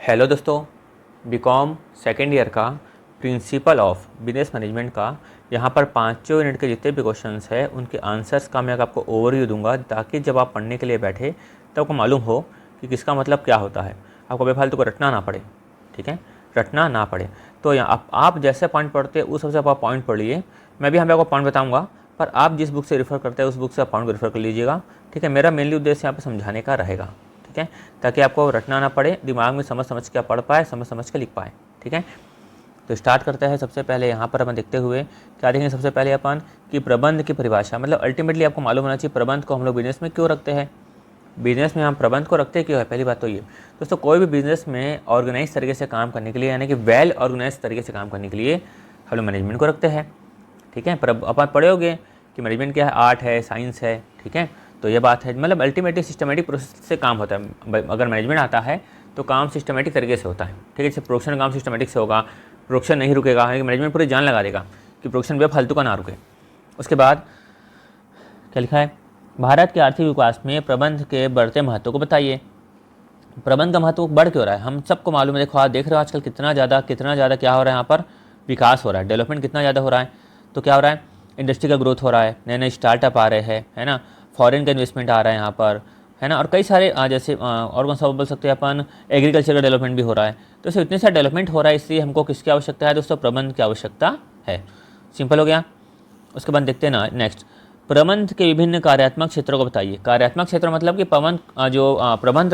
Hello दोस्तों, BCom second year का principle of business management का यहाँ पर पाँचों यूनिट के जितने भी क्वेश्चंस है उनके आंसर्स का मैं आपको ओवरव्यू दूंगा, ताकि जब आप पढ़ने के लिए बैठे तब आपको मालूम हो कि किसका मतलब क्या होता है। आपको बेफालतू को रटना ना पड़े, ठीक है, रटना ना पड़े। तो यहाँ आप जैसे पॉइंट पढ़ते हैं उस हिसाब से आप पॉइंट पढ़ लिए। मैं भी यहाँ पे आपको पॉइंट बताऊँगा, पर आप जिस बुक से रेफ़र करते हैं उस बुक से आप पॉइंट रेफ़र कर लीजिएगा, ठीक है। मेरा मेनली उद्देश्य यहाँ पे समझाने का रहेगा, ठीक है, ताकि आपको रटना ना पड़े, दिमाग में समझ समझ के पढ़ पाए, समझ समझ के लिख पाए, ठीक है। तो स्टार्ट करते हैं। सबसे पहले यहाँ पर अपन देखते हुए क्या देखेंगे, सबसे पहले अपन कि प्रबंध की परिभाषा, मतलब अल्टीमेटली आपको मालूम होना चाहिए प्रबंध को हम लोग बिजनेस में क्यों रखते हैं, बिजनेस में हम प्रबंध को रखते क्यों है। पहली बात तो ये दोस्तों, कोई भी बिजनेस में ऑर्गेनाइज तरीके से काम करने के लिए, यानी कि वेल ऑर्गेनाइज तरीके से काम करने के लिए हम लोग मैनेजमेंट को रखते हैं, ठीक है। पर अपन पढ़े होंगे कि मैनेजमेंट क्या है, आर्ट है, साइंस है, ठीक है। तो ये बात है, मतलब अल्टीमेटली सिस्टमेटिक प्रोसेस से काम होता है। अगर मैनेजमेंट आता है तो काम सिस्टमेटिक तरीके से होता है, ठीक है। जैसे प्रोडक्शन काम सिस्टमेटिक से होगा, प्रोडक्शन नहीं रुकेगा, मैनेजमेंट पूरी जान लगा देगा कि प्रोडक्शन बेफालतू का ना रुके। उसके बाद क्या लिखा है, भारत के आर्थिक विकास में प्रबंध के बढ़ते महत्व को बताइए। प्रबंध का महत्व बढ़ क्यों रहा है, हम सबको मालूम है। देखो आप देख रहे हो आजकल कितना ज़्यादा क्या हो रहा है, यहाँ पर विकास हो रहा है, डेवलपमेंट कितना ज़्यादा हो रहा है। तो क्या हो रहा है, इंडस्ट्री का ग्रोथ हो रहा है, नए नए स्टार्टअप आ रहे हैं, है ना, फॉरेन का इन्वेस्टमेंट आ रहा है यहाँ पर, है ना, और कई सारे जैसे और कौन सा बोल सकते हैं अपन, एग्रीकल्चर का डेवलपमेंट भी हो रहा है। तो इससे इतने सारे डेवलपमेंट हो रहा है, इसलिए हमको किसकी आवश्यकता है दोस्तों, प्रबंध की आवश्यकता है। सिंपल हो गया। उसके बाद देखते हैं ना नेक्स्ट, प्रबंध के विभिन्न कार्यात्मक क्षेत्रों को बताइए। कार्यात्मक क्षेत्र मतलब कि प्रबंध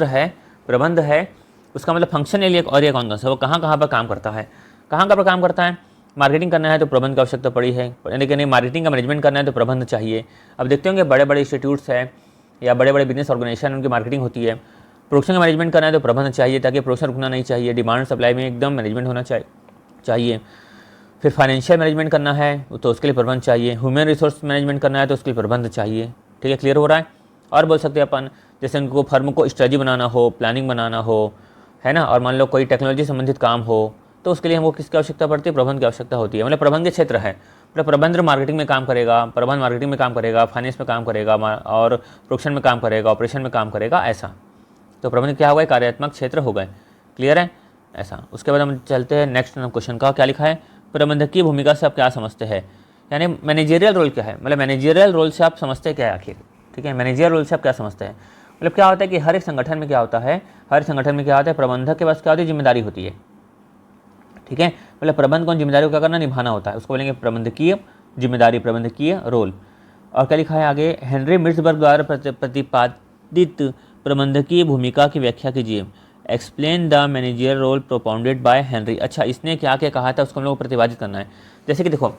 है उसका मतलब फंक्शन एरिया और ये कौन सा, वो कहाँ कहाँ पर काम करता है, कहाँ कहाँ पर काम करता है। मार्केटिंग करना है तो प्रबंध की आवश्यकता पड़ी है, यानी मार्केटिंग का मैनेजमेंट करना है तो प्रबंध चाहिए। अब देखते होंगे बड़े बड़े इंस्टीट्यूट्स हैं या बड़े बड़े बिजनेस ऑर्गेनाइजेशन, उनकी मार्केटिंग होती है। प्रोडक्शन का मैनेजमेंट करना है तो प्रबंध चाहिए, ताकि प्रोडक्शन रुकना नहीं चाहिए, डिमांड सप्लाई में एकदम मैनेजमेंट होना चाहिए। फिर फाइनेंशियल मैनेजमेंट करना है तो उसके लिए प्रबंध चाहिए। ह्यूमन रिसोर्स मैनेजमेंट करना है तो उसके लिए प्रबंध चाहिए, ठीक है। क्लियर हो रहा है। और बोल सकते हैं अपन, जैसे उनको फर्म को स्ट्रेटजी बनाना हो, प्लानिंग बनाना हो, है ना, और मान लो कोई टेक्नोलॉजी संबंधित काम हो तो उसके लिए हमको किसकी आवश्यकता पड़ती है, प्रबंध की आवश्यकता होती है। मतलब प्रबंध के क्षेत्र है, मतलब प्रबंध मार्केटिंग में काम करेगा, प्रबंध मार्केटिंग में काम करेगा, फाइनेंस में काम करेगा, और प्रोडक्शन में काम करेगा, ऑपरेशन में काम करेगा, ऐसा। तो प्रबंध क्या होगा, कार्यात्मक क्षेत्र हो गए। क्लियर है ऐसा। उसके बाद हम चलते हैं नेक्स्ट क्वेश्चन का। क्या लिखा है, प्रबंधक की भूमिका से आप क्या समझते हैं, यानी मैनेजरियल रोल क्या है, मतलब मैनेजरियल रोल से आप समझते क्या है आखिर, ठीक है। मैनेजरियल रोल से आप क्या समझते हैं, मतलब क्या होता है कि हर एक संगठन में क्या होता है, प्रबंधक के पास क्या होती है, जिम्मेदारी होती है, ठीक है। मतलब प्रबंध कौन जिम्मेदारी को क्या करना, निभाना होता है, उसको बोलेंगे प्रबंधकीय जिम्मेदारी, प्रबंधकीय रोल। और क्या लिखा है आगे, हेनरी मिर्जबर्ग द्वारा प्रतिपादित प्रबंधकीय भूमिका की व्याख्या कीजिए। Explain the managerial role propounded by Henry. अच्छा, इसने क्या क्या कहा था उसको हम लोग को प्रतिपादित करना है। जैसे कि देखो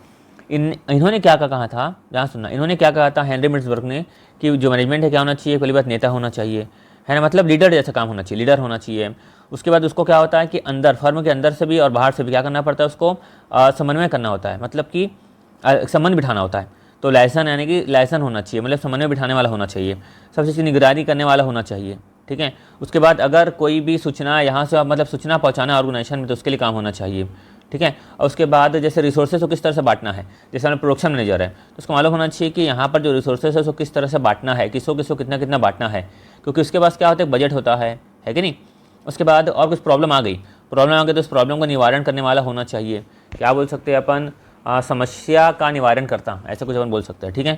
इन्होंने क्या क्या कहा था, यहाँ सुनना, इन्होंने क्या कहा था हेनरी मिर्जबर्ग ने, कि जो मैनेजमेंट है क्या होना चाहिए, पहली बात नेता होना चाहिए, है ना, मतलब लीडर जैसा काम होना चाहिए, लीडर होना चाहिए। उसके बाद उसको क्या होता है कि अंदर फर्म के अंदर से भी और बाहर से भी क्या करना पड़ता है, उसको समन्वय करना होता है, मतलब कि संबंध बिठाना होता है। तो लाइसन यानी कि लाइसन होना चाहिए, मतलब समन्वय बिठाने वाला होना चाहिए, सबसे चीज़ निगरानी करने वाला होना चाहिए, ठीक है। उसके बाद अगर कोई भी सूचना यहाँ से मतलब सूचना पहुँचाना ऑर्गेनाइजेशन में तो उसके लिए काम होना चाहिए, ठीक है। और उसके बाद जैसे रिसोर्सेज को किस तरह से बांटना है, जैसे हमें प्रोडक्शन मैनेजर है तो उसको मालूम होना चाहिए कि यहाँ पर जो रिसोर्सेज है उसको किस तरह से बांटना है, किसको किसको कितना कितना बांटना है, क्योंकि उसके पास क्या होता है, बजट होता है कि नहीं। उसके बाद और कुछ प्रॉब्लम आ गई तो उस प्रॉब्लम का निवारण करने वाला होना चाहिए। क्या बोल सकते हैं अपन, समस्या का निवारण करता, ऐसा कुछ अपन बोल सकते हैं, ठीक है।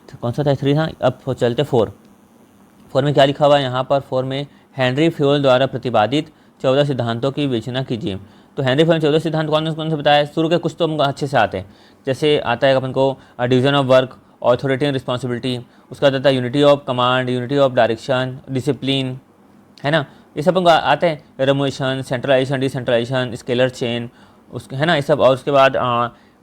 तो कौन सा था, 3 था। अब चलते 4 में क्या लिखा हुआ है यहाँ पर, 4 में हेनरी फ्योल द्वारा प्रतिपादित 14 सिद्धांतों की विवेचना कीजिए। तो हेनरी फ्योल 14 सिद्धांत कौन से बताया, शुरू के कुछ तो हमको अच्छे से आते हैं। जैसे आता है अपन को division of work, authority and responsibility, उसका आता है unity of command, unity of direction, discipline, है ना, ये सब हमको आते हैं। रेमोशन, सेंट्रलाइजेशन, डिसेंट्रलाइजेशन, स्केलर चेन, उसके, है ना, ये सब। और उसके बाद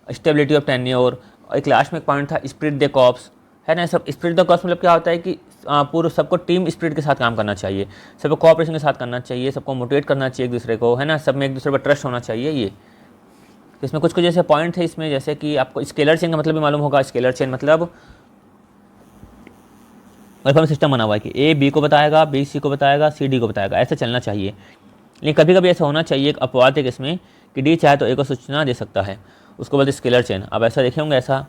स्टेबिलिटी ऑफ टेन्योर, एक लास्ट में एक पॉइंट था स्पिरिट द कॉर्प्स, है ना। सब स्पिरिट द कॉर्प्स मतलब क्या होता है कि पूरे सबको टीम स्पिरिट के साथ काम करना चाहिए, सबको कोऑपरेशन के साथ करना चाहिए, सबको मोटिवेट करना चाहिए एक दूसरे को, है ना, सब में एक दूसरे पर ट्रस्ट होना चाहिए। ये तो इसमें कुछ कुछ जैसे पॉइंट थे इसमें, जैसे कि आपको स्केलर चेन का मतलब भी मालूम होगा। स्केलर चेन मतलब वेलफेयर सिस्टम बना हुआ है कि ए बी को बताएगा, बी सी को बताएगा, सी डी को बताएगा, ऐसे चलना चाहिए। लेकिन कभी कभी ऐसा होना चाहिए, एक अपवाद है इसमें, कि डी चाहे तो ए को सूचना दे सकता है, उसको बोलते स्केलर चेन। अब ऐसा देखे होंगे, ऐसा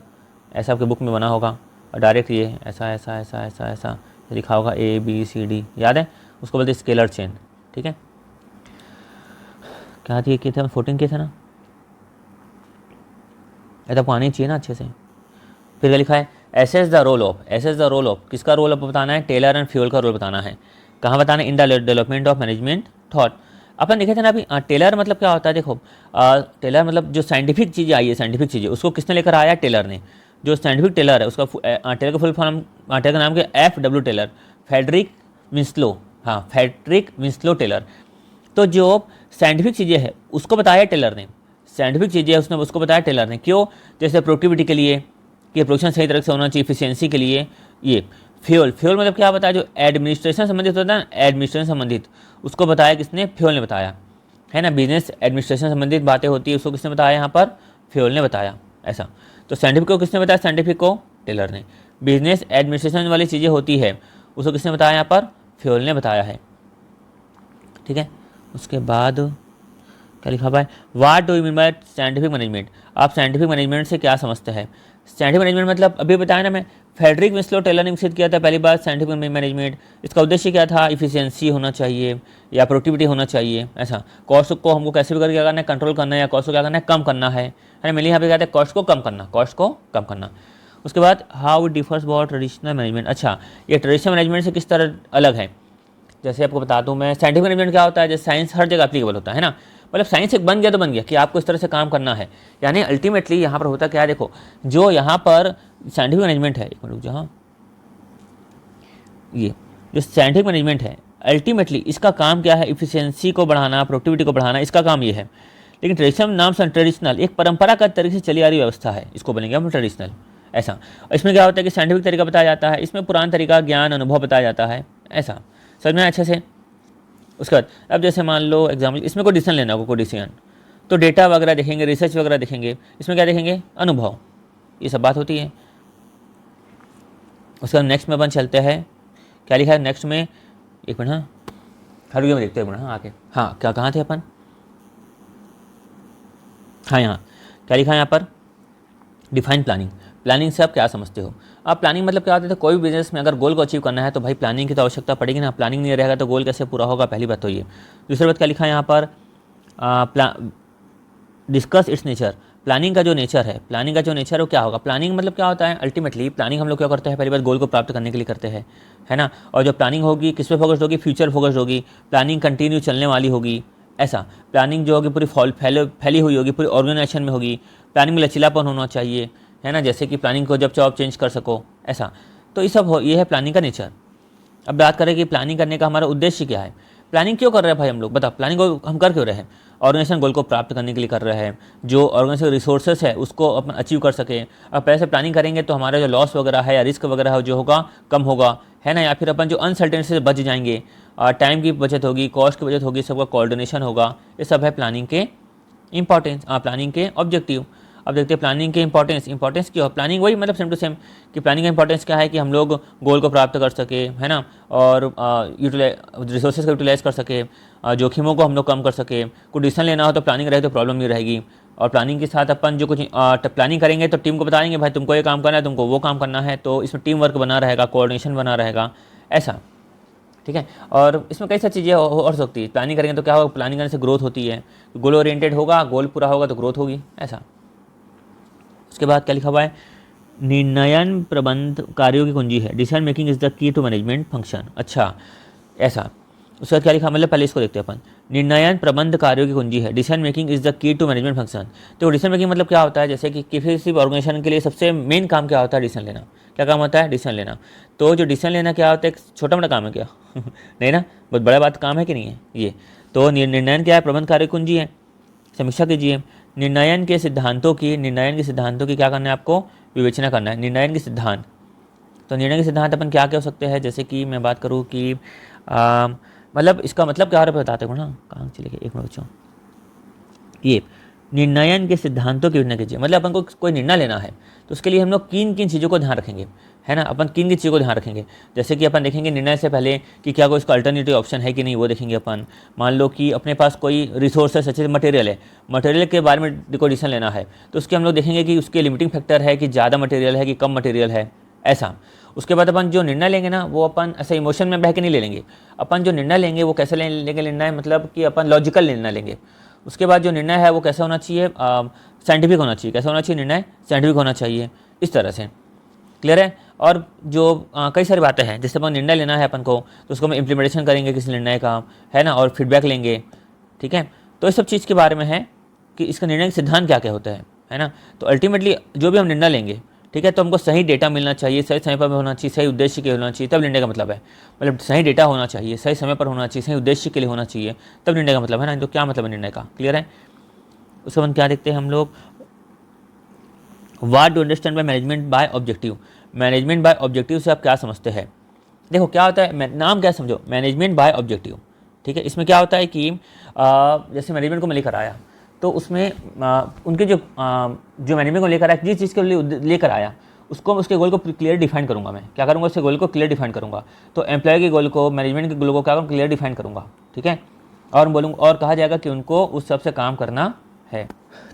आपके बुक में बना होगा, डायरेक्ट ये ऐसा ऐसा ऐसा ऐसा ऐसा लिखा होगा, ए बी सी डी, याद है। उसको बोलते हैं स्केलर चेन। ठीक है, क्या किए थे हम, 14 किए थे ना, ये तो आपको आनी चाहिए ना अच्छे से। फिर क्या लिखा है, assess the role of, assess the role of, किसका रोल आपको बताना है, टेलर एंड फ्यूल का रोल बताना है। कहाँ बताना है, in the development of management thought. अपन देखे थे ना अभी, टेलर मतलब क्या होता है, देखो टेलर मतलब जो साइंटिफिक चीज़ें आई है, साइंटिफिक चीज़ें उसको किसने लेकर आया, टेलर ने। जो साइंटिफिक टेलर है उसका टेलर का फुल फॉर्म, टेलर का नाम क्या, FW टेलर, फेडरिक विंस्लो, हाँ फेडरिक विंस्लो टेलर। तो जो साइंटिफिक चीज़ें हैं उसको बताया टेलर ने, साइंटिफिक चीज़ें उसने उसको बताया टेलर ने, क्यों, जैसे प्रोडक्टिविटी के लिए कि प्रोडक्शन सही तरह से होना चाहिए, इफिशियंसी के लिए, ये फ्यूल, फ्यूल मतलब क्या बताया, जो एडमिनिस्ट्रेशन संबंधित होता है ना, एडमिनिस्ट्रेशन संबंधित, उसको बताया किसने, फ्यूल ने बताया, है ना। बिजनेस एडमिनिस्ट्रेशन संबंधित बातें होती है उसको किसने बताया, यहाँ पर फ्यूल ने बताया, ऐसा। तो साइंटिफिक को किसने बताया, साइंटिफिक को टेलर ने। बिजनेस एडमिनिस्ट्रेशन वाली चीज़ें होती है उसको किसने बताया, यहाँ पर फ्यूल ने बताया है। ठीक है, उसके बाद क्या लिखा हुआ है, what do you mean by scientific management, आप साइंटिफिक मैनेजमेंट से क्या समझते हैं। साइंटिफिक मैनेजमेंट मतलब अभी बताया ना मैं, फेडरिक विंस्लो टेलर ने विकसित किया था पहली बार साइंटिफिक मैनेजमेंट। इसका उद्देश्य क्या था, इफिशियंसी होना चाहिए या प्रोडक्टिविटी होना चाहिए, ऐसा। कॉस्ट को हमको कैसे भी करके क्या करना है, कंट्रोल करना है, या कॉस्ट को क्या करना है, कम करना है ना। मेनली यहाँ पे कहते हैं कॉस्ट को कम करना, कॉस्ट को कम करना। उसके बाद how it differs about traditional management, अच्छा ये ट्रेडिशनल मैनेजमेंट से किस तरह अलग है। जैसे आपको बता दूं मैं, साइंटिफिक मैनेजमेंट क्या होता है, जैसे साइंस हर जगह एप्लीकेबल होता है ना, मतलब साइंस एक बन गया तो बन गया कि आपको इस तरह से काम करना है, यानी अल्टीमेटली यहाँ पर होता क्या है, देखो जो यहाँ पर साइंटिफिक मैनेजमेंट है, एक मिनट जहाँ ये जो साइंटिफिक मैनेजमेंट है अल्टीमेटली इसका काम क्या है, इफिशियंसी को बढ़ाना, प्रोडक्टिविटी को बढ़ाना, इसका काम ये है। लेकिन ट्रेडिशनल नाम से ट्रेडिशनल एक परंपरागत तरीके से चली आ रही व्यवस्था है, इसको बोलेंगे हम ट्रेडिशनल, ऐसा। इसमें क्या होता है कि साइंटिफिक तरीका बताया जाता है, इसमें पुराना तरीका, ज्ञान, अनुभव बताया जाता है, ऐसा। समझ में अच्छे से। उसके बाद अब जैसे मान लो एग्जाम्पल, इसमें कोई डिसीजन लेना हो, कोई डिसीजन, तो डेटा वगैरह देखेंगे, रिसर्च वगैरह देखेंगे, इसमें क्या देखेंगे, अनुभव, ये सब बात होती है। उसके बाद नेक्स्ट में अपन चलते हैं, क्या लिखा है नेक्स्ट में, एक मिनट, हाँ हर में देखते हैं हाँ आके, हाँ क्या कहाँ थे अपन, हाँ यहाँ क्या लिखा है यहाँ पर, डिफाइन प्लानिंग। प्लानिंग से आप क्या समझते हो। अब प्लानिंग मतलब क्या होता है, कोई भी बिजनेस में अगर गोल को अचीव करना है तो भाई प्लानिंग की तो आवश्यकता पड़ेगी ना, प्लानिंग नहीं रहेगा तो गोल कैसे पूरा होगा, पहली बात तो ये। दूसरी बात क्या लिखा है यहाँ पर, डिस्कस इट्स नेचर। प्लानिंग का जो नेचर है, प्लानिंग का जो नेचर है वो क्या होगा। प्लानिंग मतलब क्या होता है, अल्टीमेटली प्लानिंग हम लोग क्या करते हैं, पहली बात गोल को प्राप्त करने के लिए करते हैं, है ना। और जो प्लानिंग होगी किस पे फोकस्ड होगी, फ्यूचर फोकस्ड होगी, प्लानिंग कंटिन्यू चलने वाली होगी, ऐसा। प्लानिंग जो होगी पूरी फैली हुई होगी, पूरी ऑर्गेनाइजेशन में होगी। प्लानिंग में लचीलापन होना चाहिए, है ना, जैसे कि प्लानिंग को जब चाहो आप चेंज कर सको, ऐसा। तो ये सब ये है प्लानिंग का नेचर। अब बात करें कि प्लानिंग करने का हमारा उद्देश्य क्या है, प्लानिंग क्यों कर रहे हैं भाई हम लोग, बताओ प्लानिंग को हम कर क्यों रहे हैं। ऑर्गेनाइजेशन गोल को प्राप्त करने के लिए कर रहे हैं, जो ऑर्गेनाइजेशन रिसोर्सेस है उसको अपन अचीव कर सके। अब पहले से प्लानिंग करेंगे तो हमारा जो लॉस वगैरह है या रिस्क वगैरह है जो होगा कम होगा, है ना, या फिर अपन जो अनसर्टेनिटी से बच जाएंगे, टाइम की बचत होगी, कॉस्ट की बचत होगी, सबका कोऑर्डिनेशन होगा। ये सब है प्लानिंग के इंपॉर्टेंस, प्लानिंग के ऑब्जेक्टिव। अब देखते हैं प्लानिंग के इंपॉर्टेंस क्या है। प्लानिंग वही मतलब सेम टू सेम कि प्लानिंग का इंपॉर्टेंस क्या है कि हम लोग गोल को प्राप्त कर सके, है ना, और रिसोर्सेज को यूटिलाइज कर सके, जोखिमों को हम लोग कम कर सके। कोई डिसीजन लेना हो तो प्लानिंग रहे तो प्रॉब्लम नहीं रहेगी। और प्लानिंग के साथ अपन जो कुछ प्लानिंग करेंगे तो टीम को बताएंगे भाई तुमको ये काम करना है, तुमको वो काम करना है, तो इसमें टीम वर्क बना रहेगा, कोऑर्डिनेशन बना रहेगा, ऐसा। ठीक है, और इसमें कई सारी चीज़ें और सकती है। प्लानिंग करेंगे तो क्या होगा, प्लानिंग करने से ग्रोथ होती है, गोल ओरिएंटेड होगा, गोल पूरा होगा तो ग्रोथ होगी, ऐसा। उसके बाद क्या लिखा हुआ है, निर्णयन प्रबंध कार्यों की कुंजी है, decision making is the key to management function. अच्छा ऐसा। उसके बाद क्या लिखा, मतलब पहले इसको देखते हैं अपन, निर्णयन प्रबंध कार्यों की कुंजी है, decision making is the key to management function. तो डिसीजन मेकिंग मतलब क्या होता है, जैसे कि किसी भी ऑर्गेनाइजेशन के लिए सबसे मेन काम क्या होता है, डिसीजन लेना। क्या काम होता है, डिसीजन लेना। तो जो डिसीजन लेना क्या होता है, एक छोटा मोटा काम है क्या नहीं ना, बहुत बड़ा बात काम है कि नहीं है ये। तो निर्णयन क्या है, प्रबंध कार्य कुंजी है। समीक्षा कीजिए, निर्णयन के सिद्धांतों की क्या करना है आपको, विवेचना करना है। निर्णयन के सिद्धांत, तो निर्णय के सिद्धांत अपन क्या क्या हो सकते हैं, जैसे कि मैं बात करूँ कि मतलब इसका मतलब क्या हो रहा है बताते हो ना, कहाँ चले गए, एक मिनट बच्चों। ये निर्णयन के सिद्धांतों की विवेचना कीजिए, मतलब अपन को कोई निर्णय लेना है तो उसके लिए हम लोग किन किन चीज़ों को ध्यान रखेंगे, है ना, अपन किन किन चीज़ों को ध्यान रखेंगे। जैसे कि अपन देखेंगे निर्णय से पहले कि क्या कोई इसका अल्टरनेटिव ऑप्शन है कि नहीं, वो देखेंगे अपन। मान लो कि अपने पास कोई रिसोर्स है, सच्चे मटेरियल है, मटेरियल के बारे में कोई डिसीजन लेना है तो उसके हम लोग देखेंगे कि उसके लिमिटिंग फैक्टर है कि ज़्यादा मटेरियल है कि कम मटेरियल है, ऐसा। उसके बाद अपन जो निर्णय लेंगे ना वो अपन ऐसे इमोशन में बह के नहीं ले लेंगे। अपन जो निर्णय लेंगे वो कैसे लेंगे निर्णय, मतलब कि अपन लॉजिकल निर्णय लेंगे। उसके बाद जो निर्णय है वो कैसा होना चाहिए, साइंटिफिक होना चाहिए। कैसा होना चाहिए निर्णय, साइंटिफिक होना चाहिए, इस तरह से। क्लियर है। और जो कई सारी बातें हैं, जैसे अपन निर्णय लेना है अपन को, तो उसको हम इम्प्लीमेंटेशन करेंगे किसी निर्णय का, है ना, और फीडबैक लेंगे। ठीक है, तो इस सब चीज़ के बारे में है कि इसका निर्णय के सिद्धांत क्या क्या होते हैं, है ना। तो अल्टीमेटली जो भी हम निर्णय लेंगे, ठीक है, तो हमको सही डेटा मिलना चाहिए, सही समय पर होना चाहिए, सही उद्देश्य के होना चाहिए, तब निर्णय का मतलब है। मतलब सही डेटा होना चाहिए, सही समय पर होना चाहिए, सही उद्देश्य के लिए होना चाहिए, तब निर्णय का मतलब है ना। तो क्या मतलब है निर्णय का, क्लियर है। उसके बाद क्या देखते हैं हम लोग, what do understand by management by objective. Management by objective से आप क्या समझते हैं। देखो क्या होता है, नाम क्या समझो, मैनेजमेंट बाय ऑब्जेक्टिव। ठीक है, इसमें क्या होता है कि जैसे मैनेजमेंट को मैं लेकर आया, तो उसमें उनके जो मैनेजमेंट को लेकर आया, जिस चीज़ के लिए लेकर आया, उसको उसके गोल को क्लियर डिफाइन करूंगा। मैं क्या करूंगा, उसके गोल को क्लियर डिफाइन करूंगा। तो एम्प्लॉय के गोल को, मैनेजमेंट के गोल को क्या करूँगा, क्लियर डिफाइन करूंगा। ठीक है, और बोलूँगा और कहा जाएगा कि उनको उस सबसे काम करना है।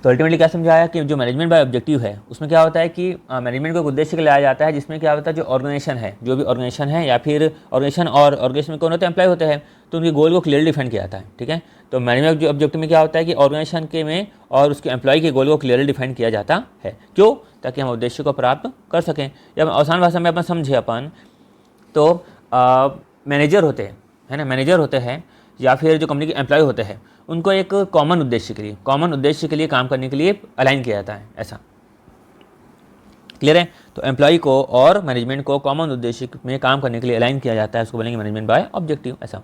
तो अल्टीमेटली क्या समझाया कि जो मैनेजमेंट बाय ऑब्जेक्टिव है, उसमें क्या होता है कि मैनेजमेंट को एक उद्देश्य के लिए लाया जाता है, जिसमें क्या होता है, जो ऑर्गेनाइजेशन है, जो भी ऑर्गेनाइजेशन है, या फिर ऑर्गेनाइजेशन और ऑर्गेनाइजेशन में कौन होते हैं, एम्प्लॉय होते हैं, तो उनके गोल को क्लियर डिफाइन किया जाता है। ठीक है, तो मैनेजमेंट ऑब्जेक्टिव में क्या होता है कि ऑर्गेनाइजेशन के में और उसके एम्प्लॉय के गोल को क्लियरली डिफाइन किया जाता है। क्यों, ताकि हम उद्देश्य को प्राप्त कर सकें। या आसान भाषा में अपन समझे अपन, तो मैनेजर होते हैं, है ना, मैनेजर होते हैं, या फिर जो कंपनी के एम्प्लॉय होते हैं, उनको एक कॉमन उद्देश्य के लिए काम करने के लिए अलाइन किया जाता है, ऐसा। क्लियर है। तो एम्प्लॉय को और मैनेजमेंट को कॉमन उद्देश्य में काम करने के लिए अलाइन किया जाता है, उसको बोलेंगे मैनेजमेंट बाय ऑब्जेक्टिव, ऐसा।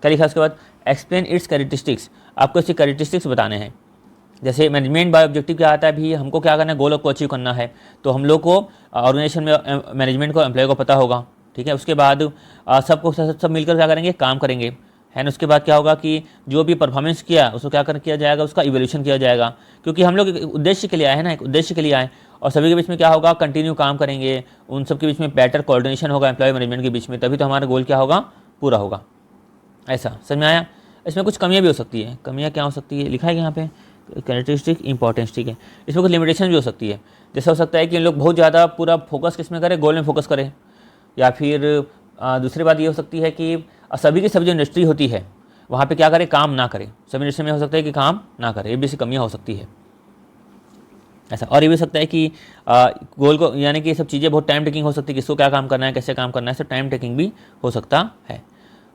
क्या लिखा उसके बाद, एक्सप्लेन इट्स कैरेक्टरिस्टिक्स। आपको इसके कैरेक्टरिस्टिक्स बताने हैं। जैसे मैनेजमेंट बाय ऑब्जेक्टिव क्या आता है भी, हमको क्या करना है, गोल को अचीव करना है। तो हम लोग को ऑर्गेनाइजेशन में मैनेजमेंट को, एम्प्लॉय को पता होगा। ठीक है, उसके बाद सबको सब मिलकर क्या करेंगे, काम करेंगे, है ना। उसके बाद क्या होगा कि जो भी परफॉर्मेंस किया उसको क्या किया जाएगा, उसका इवोल्यूशन किया जाएगा, क्योंकि हम लोग एक उद्देश्य के लिए आए हैं ना, एक उद्देश्य के लिए आए। और सभी के बीच में क्या होगा, कंटिन्यू काम करेंगे, उन सब के बीच में बेटर कोऑर्डिनेशन होगा एम्प्लॉय मैनेजमेंट के बीच में, तभी तो हमारा गोल क्या होगा, पूरा होगा, ऐसा। समझ में आया। इसमें कुछ कमियाँ भी हो सकती है। कमियाँ क्या हो सकती है, लिखा है यहाँ पे, कैरेक्टरिस्टिक इंपॉर्टेंस। ठीक है, इसमें कुछ लिमिटेशन भी हो सकती है। जैसे हो सकता है कि इन लोग बहुत ज़्यादा पूरा फोकस किस में करें, गोल में फोकस करें। या फिर दूसरी बात ये हो सकती है कि सभी की सभी जो इंडस्ट्री होती है वहाँ पे क्या करे, काम ना करे। सभी इंडस्ट्री में हो सकता है कि काम ना करे, ये भी सी कमियाँ हो सकती है, ऐसा। और ये भी हो सकता है कि गोल को, यानी कि ये सब चीज़ें बहुत टाइम टेकिंग हो सकती है, किसको क्या काम करना है, कैसे काम करना है, सब टाइम टेकिंग भी हो सकता है।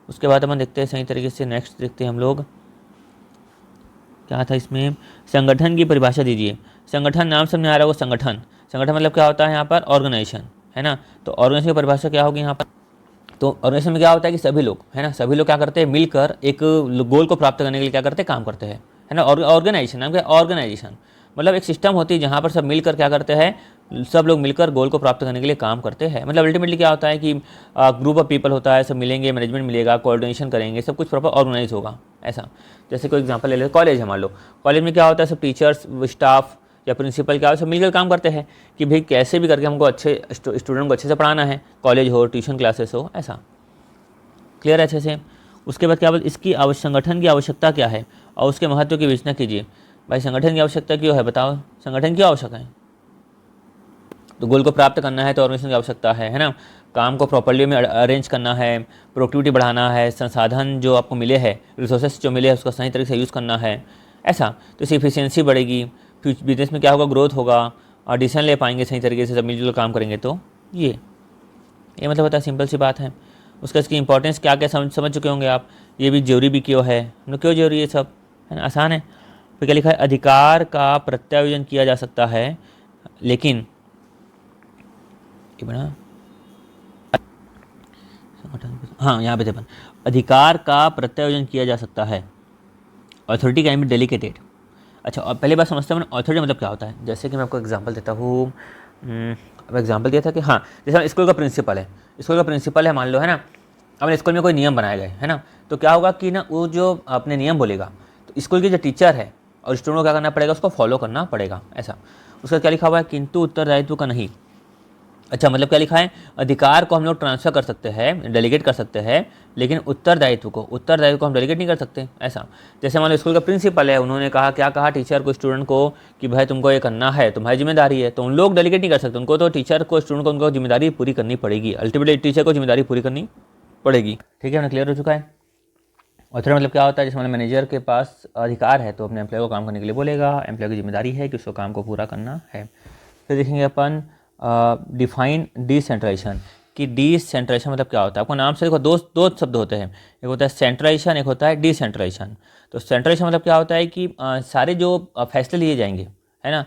उसके बाद अपन देखते हैं सही तरीके से, नेक्स्ट देखते हैं हम लोग क्या था इसमें, संगठन की परिभाषा दीजिए। संगठन नाम से नहीं आ रहा होगा, संगठन मतलब क्या होता है यहाँ पर, ऑर्गेनाइजेशन, है ना। तो ऑर्गेनाइजेशन की परिभाषा क्या होगी यहाँ पर, तो ऑर्गेनाइजेशन में क्या होता है कि सभी लोग, है ना, सभी लोग क्या करते हैं, मिलकर एक गोल को प्राप्त करने के लिए क्या करते हैं, काम करते हैं, है ना। ऑर्गेनाइजेशन नाम क्या, ऑर्गेनाइजेशन मतलब एक सिस्टम होती है जहाँ पर सब मिलकर क्या करते हैं, सब लोग मिलकर गोल को प्राप्त करने के लिए काम करते हैं। मतलब अल्टीमेटली क्या होता है कि ग्रुप ऑफ पीपल होता है, सब मिलेंगे, मैनेजमेंट मिलेगा, कोऑर्डिनेशन करेंगे, सब कुछ प्रॉपर ऑर्गेनाइज होगा, ऐसा। जैसे कोई एग्जांपल ले लेते, कॉलेज है मान लो, कॉलेज में क्या होता है, सब टीचर्स, स्टाफ या प्रिंसिपल क्या सब मिलकर काम करते हैं कि भाई कैसे भी करके हमको अच्छे स्टूडेंट को अच्छे से पढ़ाना है, कॉलेज हो, ट्यूशन क्लासेस हो, ऐसा। क्लियर है अच्छे से। उसके बाद क्या बोल, इसकी संगठन की आवश्यकता क्या है और उसके महत्व की विवेचना कीजिए। भाई संगठन की आवश्यकता क्यों है, बताओ, संगठन क्यों आवश्यक है। तो गोल को प्राप्त करना है तो ऑर्गेनाइजेशन की आवश्यकता है ना। काम को प्रॉपर्ली में अरेंज करना है, प्रोडक्टिविटी बढ़ाना है, संसाधन जो आपको मिले हैं, रिसोर्सेस जो मिले हैं उसका सही तरीके से यूज़ करना है, ऐसा। तो इससे इफिशियंसी बढ़ेगी, बिजनेस में क्या होगा, ग्रोथ होगा, और डिसीजन ले पाएंगे सही तरीके से, सब मिलजुल काम करेंगे। तो ये मतलब होता है, सिंपल सी बात है। उसका इसकी इंपॉर्टेंस क्या क्या समझ चुके होंगे आप। ये भी जरूरी भी क्यों है, मतलब क्यों जरूरी है सब, है ना, आसान है। फिर क्या लिखा है, अधिकार का प्रत्यायोजन किया जा सकता है, लेकिन हाँ यहाँ पे अपन, अधिकार का प्रत्यायोजन किया जा सकता है, अथॉरिटी कैन बी डेलीकेटेड। अच्छा, और पहली बात समझते हैं मैंने अथॉरिटी मतलब क्या होता है। जैसे कि मैं आपको एग्जांपल देता हूँ, अब एग्जांपल दिया था कि हाँ, जैसे स्कूल का प्रिंसिपल है, मान लो, है ना। अपने स्कूल में कोई नियम बनाए गए, है ना, तो क्या होगा कि ना वो जो अपने नियम बोलेगा, तो स्कूल के जो टीचर है और स्टूडेंट को क्या करना पड़ेगा, उसको फॉलो करना पड़ेगा, ऐसा। उसका क्या लिखा हुआ है, किंतु उत्तरदायित्व का नहीं। अच्छा, मतलब क्या लिखा है, अधिकार को हम लोग ट्रांसफर कर सकते हैं, डेलीगेट कर सकते हैं, लेकिन उत्तरदायित्व को हम डेलीगेट नहीं कर सकते। ऐसा जैसे मान लो स्कूल का प्रिंसिपल है, उन्होंने कहा, क्या कहा टीचर को, स्टूडेंट को कि भाई तुमको ये करना है, तुम्हारी जिम्मेदारी है, तो उन लोग डेलीगेट नहीं कर सकते, उनको तो टीचर को, स्टूडेंट को उनको जिम्मेदारी पूरी करनी पड़ेगी, अल्टीमेटली टीचर को जिम्मेदारी पूरी करनी पड़ेगी। ठीक है, हमें क्लियर हो चुका है। ऑथोरिटी मतलब क्या होता है, जैसे मतलब मैनेजर के पास अधिकार है तो अपने एम्प्लॉय को काम करने के लिए बोलेगा, एम्प्लॉय की जिम्मेदारी है कि उसको काम को पूरा करना है। फिर देखेंगे अपन डिफाइन डिसेंट्रलाइजेशन, कि डिसेंट्रलाइजेशन मतलब क्या होता है। आपको नाम से देखो, दो शब्द होते हैं, एक होता है सेंट्रलाइजेशन, एक होता है डिसेंट्रलाइजेशन। तो सेंट्रलाइजेशन मतलब क्या होता है कि सारे जो फैसले लिए जाएंगे, है ना,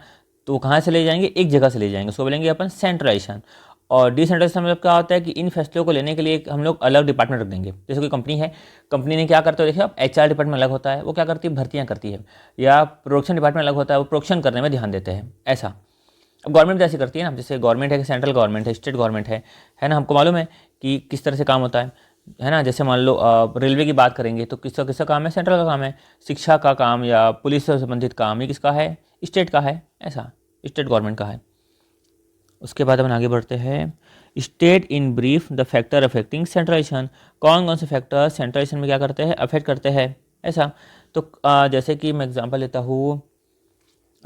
तो वो कहाँ से ले जाएंगे, एक जगह से ले जाएंगे, उसको बोलेंगे अपन सेंट्रलाइजेशन। और डिसेंट्रलाइजेशन मतलब क्या होता है कि इन फैसलों को लेने के लिए हम लोग अलग डिपार्टमेंट रख देंगे। जैसे कोई कंपनी है, कंपनी ने क्या करते हो, देखिए आप, एचआर डिपार्टमेंट अलग होता है, वो क्या करती है, भर्तियाँ करती है, या प्रोडक्शन डिपार्टमेंट अलग होता है, वो प्रोडक्शन करने में ध्यान देते हैं। ऐसा अब गवर्नमेंट जैसे करती है ना, जैसे गवर्नमेंट है, सेंट्रल गवर्नमेंट है, स्टेट गवर्नमेंट है ना, हमको मालूम है कि किस तरह से काम होता है ना। जैसे मान लो रेलवे की बात करेंगे तो किसका किसका काम है, सेंट्रल का काम है। शिक्षा का काम या पुलिस से संबंधित काम ये किसका है, स्टेट का है, ऐसा स्टेट गवर्नमेंट का है। उसके बाद अपन आगे बढ़ते हैं, state in brief the factor affecting centralisation, कौन कौन से फैक्टर सेंट्रलाइजेशन में क्या करते हैं, अफेक्ट करते हैं। ऐसा तो जैसे कि मैं एग्जांपल लेता हूँ,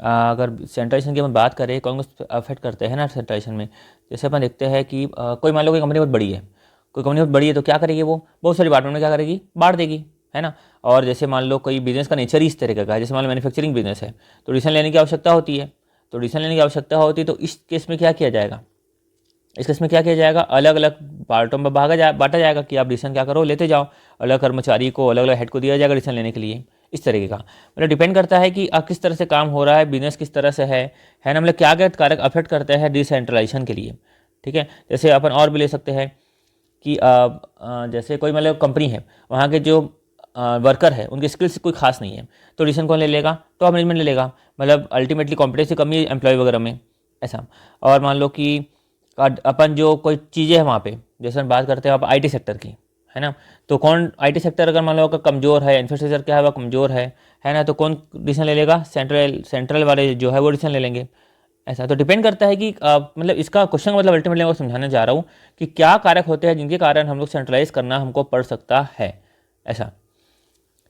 अगर सेंट्रलाइजेशन की हम बात करें, कौन कौन अफेक्ट करते हैं ना सेंट्रलाइजेशन में। जैसे अपन देखते हैं कि कोई मान लो कोई कंपनी बहुत बड़ी है, कोई कंपनी बहुत बड़ी है तो क्या करेगी, वो बहुत सारे डिपार्टमेंट में क्या करेगी, बांट देगी, है ना। और जैसे मान लो कोई बिजनेस का नेचर ही इस तरह का है, जैसे मान लो मैन्युफैक्चरिंग बिजनेस है तो डिसीजन लेने की आवश्यकता होती है, तो डिसीजन लेने की आवश्यकता होती है, तो इस केस में क्या किया जाएगा, इस केस में क्या किया जाएगा, अलग अलग पार्टों में बांटा जाएगा कि आप डिसीजन क्या करो, लेते जाओ, अलग कर्मचारी को, अलग अलग हेड को दिया जाएगा डिसीजन लेने के लिए। इस तरीके का मतलब डिपेंड करता है कि आप किस तरह से काम हो रहा है, बिजनेस किस तरह से है ना, मतलब क्या क्या कारक अफेक्ट करते हैं डिसेंट्रलाइजेशन के लिए। ठीक है, जैसे अपन और भी ले सकते हैं कि जैसे कोई मतलब कंपनी है, वहाँ के जो वर्कर है उनकी स्किल्स कोई खास नहीं है, तो डिसीजन कौन ले लेगा, टॉप मैनेजमेंट ले लेगा, मतलब अल्टीमेटली कॉम्पिटेंसी कमी है एम्प्लॉय वगैरह में, ऐसा। और मान लो कि अपन जो कोई चीज़ें हैं वहाँ पे, जैसे हम बात करते हैं आप आईटी सेक्टर की, है ना, तो कौन आईटी सेक्टर अगर मान लो अगर कमज़ोर है, इंफ्रास्ट्रक्चर क्या है वह कमज़ोर है ना, तो कौन डिसीजन ले लेगा, सेंट्रल वाले जो है वो डिसीजन ले लेंगे। ऐसा तो डिपेंड करता है कि मतलब इसका क्वेश्चन का मतलब अल्टीमेटली मैं समझाने जा रहा हूँ कि क्या कारक होते हैं जिनके कारण हम लोग सेंट्रलाइज करना हमको पड़ सकता है। ऐसा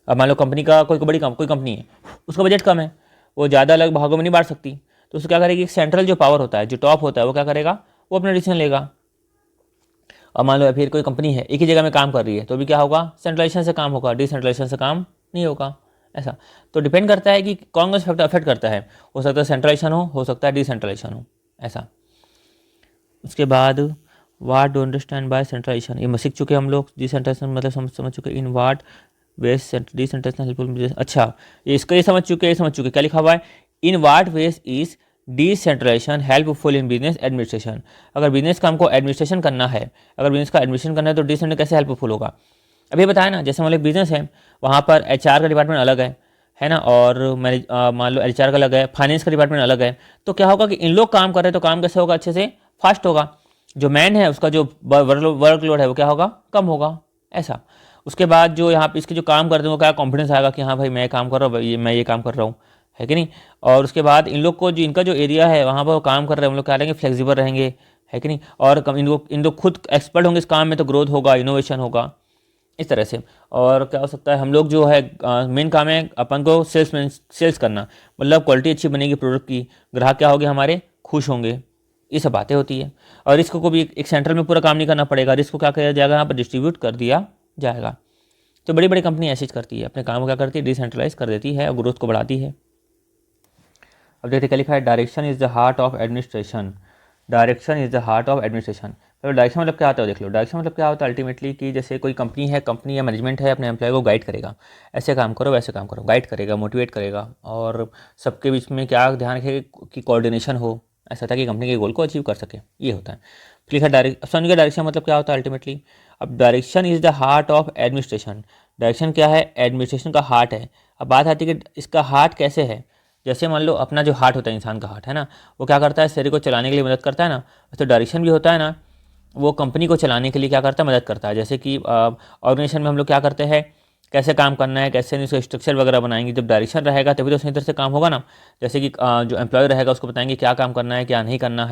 अब मान लो कंपनी का कोई कंपनी है, उसका बजट कम है, वो ज़्यादा अलग भागों में नहीं बांट सकती, तो उसको क्या करेगी, सेंट्रल जो पावर होता है, जो टॉप होता है, वो क्या करेगा, वो अपना डिसीजन लेगा। और मान लो फिर कोई कंपनी है एक ही जगह में काम कर रही है, तो भी क्या होगा, सेंट्रलाइजेशन से काम होगा, डिसेंट्रलाइजेशन से काम नहीं होगा। ऐसा तो डिपेंड करता है कि कौन कौन सा फैक्टर अफेक्ट करता है, हो सकता है सेंट्रलाइजेशन हो सकता है डिसेंट्रलाइजेशन हो। ऐसा उसके बाद what do understand by centralisation, ये सीख चुके हम लोग, डिसेंट्रलाइजेशन मतलब समझ चुके, in what ways decentralisation helpful. अच्छा ये समझ चुके, क्या लिखा हुआ है, in what ways is decentralisation helpful in business administration. अगर बिजनेस का हमको एडमिनिस्ट्रेशन करना है, अगर बिजनेस का एडमिनिस्ट्रेशन करना है तो डिसेंट्रल कैसे हेल्पफुल होगा। अभी बताया ना, जैसे मान लो बिजनेस है, वहाँ पर एचआर का डिपार्टमेंट अलग है ना, और मैनेज मान लो एचआर का अलग है, फाइनेंस का डिपार्टमेंट अलग है, तो क्या होगा कि इन लोग काम कर रहे हैं तो काम कैसे होगा, अच्छे से फास्ट होगा, जो मैन है उसका जो वर्कलोड है वो क्या होगा, कम होगा। ऐसा उसके बाद जो यहाँ पे इसके जो काम करते हैं वो क्या कॉन्फिडेंस आएगा कि हाँ भाई मैं काम कर रहा हूँ, मैं ये काम कर रहा हूँ, है कि नहीं। और उसके बाद इन लोग को जो इनका जो एरिया है वहाँ पर वो काम कर रहे हैं, उन लोग क्या रहेंगे, फ्लेक्सिबल रहेंगे, है कि नहीं। और इन लोग खुद एक्सपर्ट होंगे इस काम में, तो ग्रोथ होगा, इनोवेशन होगा, इस तरह से। और क्या हो सकता है, हम लोग जो है मेन काम है अपन को सेल्स करना, मतलब क्वालिटी अच्छी बनेगी प्रोडक्ट की, ग्राहक क्या होंगे हमारे, खुश होंगे, ये सब बातें होती है। और रिस्क को भी एक सेंट्रल में पूरा काम नहीं करना पड़ेगा, रिस्क को क्या किया जाएगा, यहाँ पर डिस्ट्रीब्यूट कर दिया जाएगा। तो बड़ी बड़ी कंपनी ऐसी करती है, अपने काम को क्या करती है, डिसेंट्रलाइज कर देती है और ग्रोथ को बढ़ाती है। अब देखते क्या लिखा है, direction is the heart of administration, direction is the heart of administration. तो डायरेक्शन मतलब क्या होता है, देख लो, डायरेक्शन मतलब क्या होता है अल्टीमेटली कि जैसे कोई कंपनी है, कंपनी या मैनेजमेंट है, अपने एम्प्लॉय को गाइड करेगा, ऐसे काम करो वैसे काम करो, गाइड करेगा, मोटिवेट करेगा, और सबके बीच में क्या ध्यान रखेगा कि कोऑर्डिनेशन हो, ऐसा ताकि कंपनी के गोल को अचीव कर सके, ये होता है। फिर लिखा डायरेक्शन मतलब क्या होता है अल्टीमेटली। अब direction is the heart of administration, direction क्या है, एडमिनिस्ट्रेशन का हार्ट है। अब बात आती है कि इसका हार्ट कैसे है, जैसे मान लो अपना जो हार्ट होता है, इंसान का हार्ट है ना, वो क्या करता है, शरीर को चलाने के लिए मदद करता है ना, तो डायरेक्शन भी होता है ना, वो कंपनी को चलाने के लिए क्या करता है, मदद करता है। जैसे कि ऑर्गेनाइजेशन में हम लोग क्या करते हैं, कैसे काम करना है, कैसे उसका स्ट्रक्चर वगैरह बनाएंगे, जब डायरेक्शन रहेगा तभी तो सही तरह से काम होगा ना। जैसे कि जो एम्प्लॉय रहेगा उसको बताएंगे क्या काम करना है, क्या नहीं करना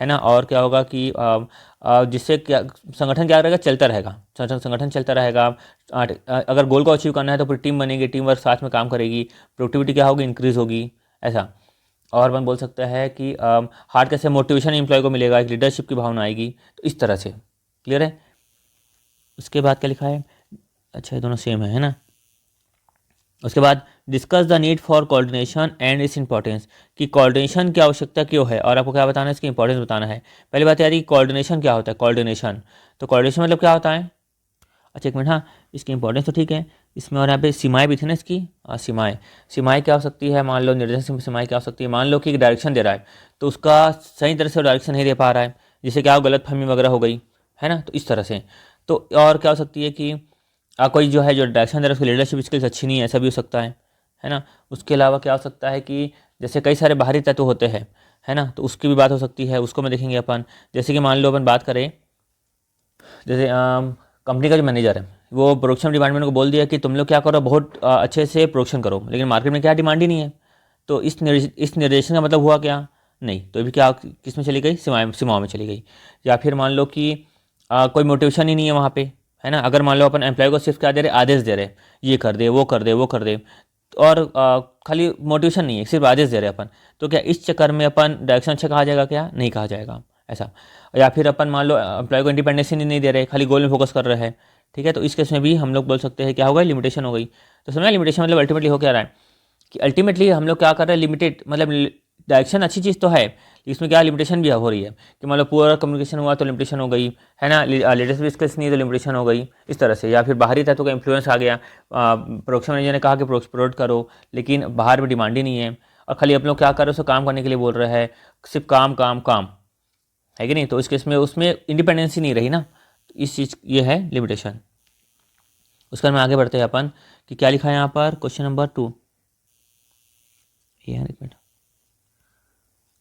है ना। और क्या होगा कि जिससे क्या संगठन क्या रहेगा, चलता रहेगा, संगठन चलता रहेगा। अगर गोल को अचीव करना है तो पूरी टीम बनेगी, टीम वर्क साथ में काम करेगी, प्रोडक्टिविटी क्या होगी, इंक्रीज होगी, ऐसा। और अपन बोल सकते हैं कि हार्ड कैसे मोटिवेशन एम्प्लॉय को मिलेगा, एक लीडरशिप की भावना आएगी, तो इस तरह से। क्लियर है। उसके बाद क्या लिखा है, अच्छा ये दोनों सेम है ना। उसके बाद discuss the need for coordination and its importance, कि कोऑर्डिनेशन की आवश्यकता क्यों है और आपको क्या बताना है, इसकी इंपॉर्टेंस बताना है। पहली बात यार, कोऑर्डिनेशन क्या होता है, कोऑर्डिनेशन, तो कोऑर्डिनेशन मतलब क्या होता है। अच्छा एक मिनट, हाँ इसकी इंपॉर्टेंस तो ठीक है इसमें। और यहाँ पे सीमाएँ भी थी ना इसकी, सीमाएँ, सीमाएँ क्या हो सकती है, मान लो निर्देशन सीमाएँ क्या हो सकती है, मान लो कि एक डायरेक्शन दे रहा है तो उसका सही तरह से डायरेक्शन नहीं दे पा रहा है, जिससे क्या हो, गलत फहमी वगैरह हो गई, है ना, तो इस तरह से। तो और क्या हो सकती है कि कोई जो है जो डायरेक्शन दे रहा है उसकी लीडरशिप स्किल्स अच्छी नहीं है, ऐसा भी हो सकता है ना। उसके अलावा क्या हो सकता है कि जैसे कई सारे बाहरी तत्व होते हैं, है ना, तो उसकी भी बात हो सकती है, उसको मैं देखेंगे अपन। जैसे कि मान लो अपन बात करें, जैसे कंपनी का जो मैनेजर है वो प्रोडक्शन डिपार्टमेंट को बोल दिया कि तुम लोग क्या करो, बहुत अच्छे से प्रोडक्शन करो, लेकिन मार्केट में क्या डिमांड ही नहीं है, तो इस निर्देशन का मतलब हुआ क्या, नहीं, तो अभी क्या किस में चली गई, सीमाओं में चली गई। या फिर मान लो कि कोई मोटिवेशन ही नहीं है वहाँ पे, है ना। अगर मान लो अपन एम्प्लॉय को सिर्फ क्या दे रहे, आदेश दे रहे, ये कर दे, वो कर दे, वो कर दे, और खाली मोटिवेशन नहीं है, सिर्फ आदेश दे रहे अपन, तो क्या इस चक्कर में अपन डायरेक्शन अच्छा कहा जाएगा, क्या नहीं कहा जाएगा, ऐसा। या फिर अपन मान लो एम्प्लॉय को इंडिपेंडेंस ही नहीं दे रहे, खाली गोल में फोकस कर रहे हैं, ठीक है, तो इस केस में भी हम लोग बोल सकते हैं क्या होगा, लिमिटेशन हो गई। तो समझा लिमिटेशन मतलब अल्टीमेटली हो क्या रहा है कि अल्टीमेटली हम लोग क्या कर रहे हैं, लिमिटेड मतलब डायरेक्शन अच्छी चीज़ तो है, इसमें क्या लिमिटेशन भी हो रही है कि मतलब पूरा कम्युनिकेशन हुआ तो लिमिटेशन हो गई, है ना, लीडरशिप स्किल्स नहीं तो लिमिटेशन हो गई, इस तरह से। या फिर बाहरी तत्वों का इन्फ्लुएंस आ गया, प्रोडक्शन मैनेजर ने कहा कि प्रोडक्ट करो, लेकिन बाहर में डिमांड ही नहीं है, और खाली आप लोग क्या कर रहे हो, उसको काम करने के लिए बोल रहे हैं, सिर्फ काम काम काम, है कि नहीं, तो इस केस में उसमें इंडिपेंडेंसी नहीं रही ना, तो इस चीज़ ये है लिमिटेशन। उसके बाद में आगे बढ़ते हैं अपन कि क्या लिखा है यहाँ पर, क्वेश्चन नंबर 2, ये है, एक minute,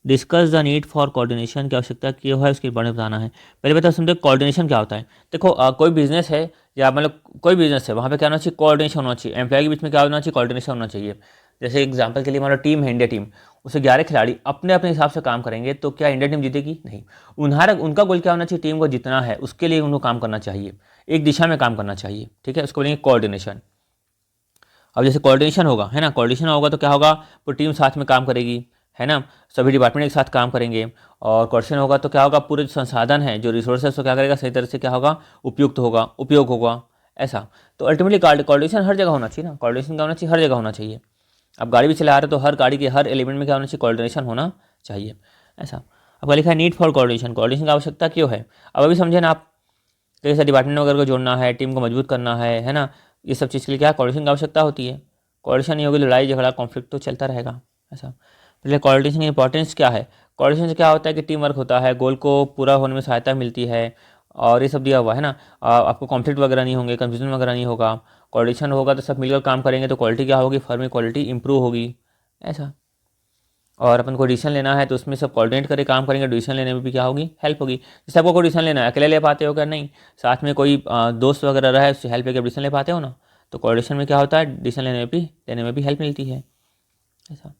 discuss the need for coordination की आवश्यकता क्यों है, उसके बारे में बताना है। पहले बताओ समझो कोऑर्डिनेशन क्या होता है। देखो कोई बिजनेस है या मतलब कोई बिजनेस है, वहाँ पे क्या होना चाहिए, कोऑर्डिनेशन होना चाहिए, एम्प्लॉय के बीच में क्या होना चाहिए, कोऑर्डिनेशन होना चाहिए। जैसे एग्जांपल के लिए मान लो टीम है, इंडिया टीम, उसे 11 खिलाड़ी अपने अपने हिसाब से काम करेंगे तो क्या इंडिया टीम जीतेगी, नहीं। उनका गोल क्या होना चाहिए, टीम को जितना है उसके लिए उनको काम करना चाहिए, एक दिशा में काम करना चाहिए, ठीक है, उसको बोलेंगे कोऑर्डिनेशन। अब जैसे कोऑर्डिनेशन होगा, है ना, कोऑर्डिनेशन होगा तो क्या होगा, पूरी टीम साथ में काम करेगी, है ना, सभी डिपार्टमेंट एक साथ काम करेंगे। और कोऑर्डिनेशन होगा तो क्या होगा, पूरे जो संसाधन है, जो रिसोर्स है, उसको क्या करेगा, सही तरह से क्या होगा, उपयुक्त होगा, उपयोग होगा, ऐसा। तो अल्टीमेटली कोऑर्डिनेशन हर जगह होना चाहिए ना, कोऑर्डिनेशन क्या होना चाहिए, हर जगह होना चाहिए। अब गाड़ी भी चला रहे हो तो हर गाड़ी के हर एलिमेंट में क्या होना चाहिए, कोऑर्डिनेशन होना चाहिए, ऐसा। आपका लिखा है नीड फॉर कोऑर्डिनेशन, कोऑर्डिनेशन की आवश्यकता क्यों है। अब अभी समझे ना आप, कैसे डिपार्टमेंट वगैरह को जोड़ना है, टीम को मजबूत करना है ना, ये सब चीज़ के लिए क्या कोऑर्डिनेशन की आवश्यकता होती है। कोऑर्डिनेशन नहीं होगी, लड़ाई झगड़ा कॉन्फ्लिक्ट तो चलता रहेगा, ऐसा। पहले कोऑर्डिनेशन की इंपॉर्टेंस क्या है। कोऑर्डिनेशन से क्या होता है कि टीम वर्क होता है, गोल को पूरा होने में सहायता मिलती है, और ये सब दिया हुआ है ना। आपको कॉन्फ्लिक्ट वगैरह नहीं होंगे, कन्फ्यूजन वगैरह नहीं होगा। कोऑर्डिनेशन होगा तो सब मिलकर काम करेंगे तो क्वालिटी क्या होगी, फर्म में क्वालिटी इंप्रूव होगी, ऐसा। और अपन को डिसीजन लेना है तो उसमें सब कोऑर्डिनेट करके काम करेंगे, डिसीजन लेने में भी क्या होगी, हेल्प होगी। जैसे आपको कोई डिसीजन लेना है, अकेले ले पाते हो क्या, नहीं, साथ में कोई दोस्त वगैरह रहा है, उससे हेल्प लेकर डिसीजन ले पाते हो ना, तो कोऑर्डिनेशन में क्या होता है, डिसीजन लेने में भी हेल्प मिलती है, ऐसा।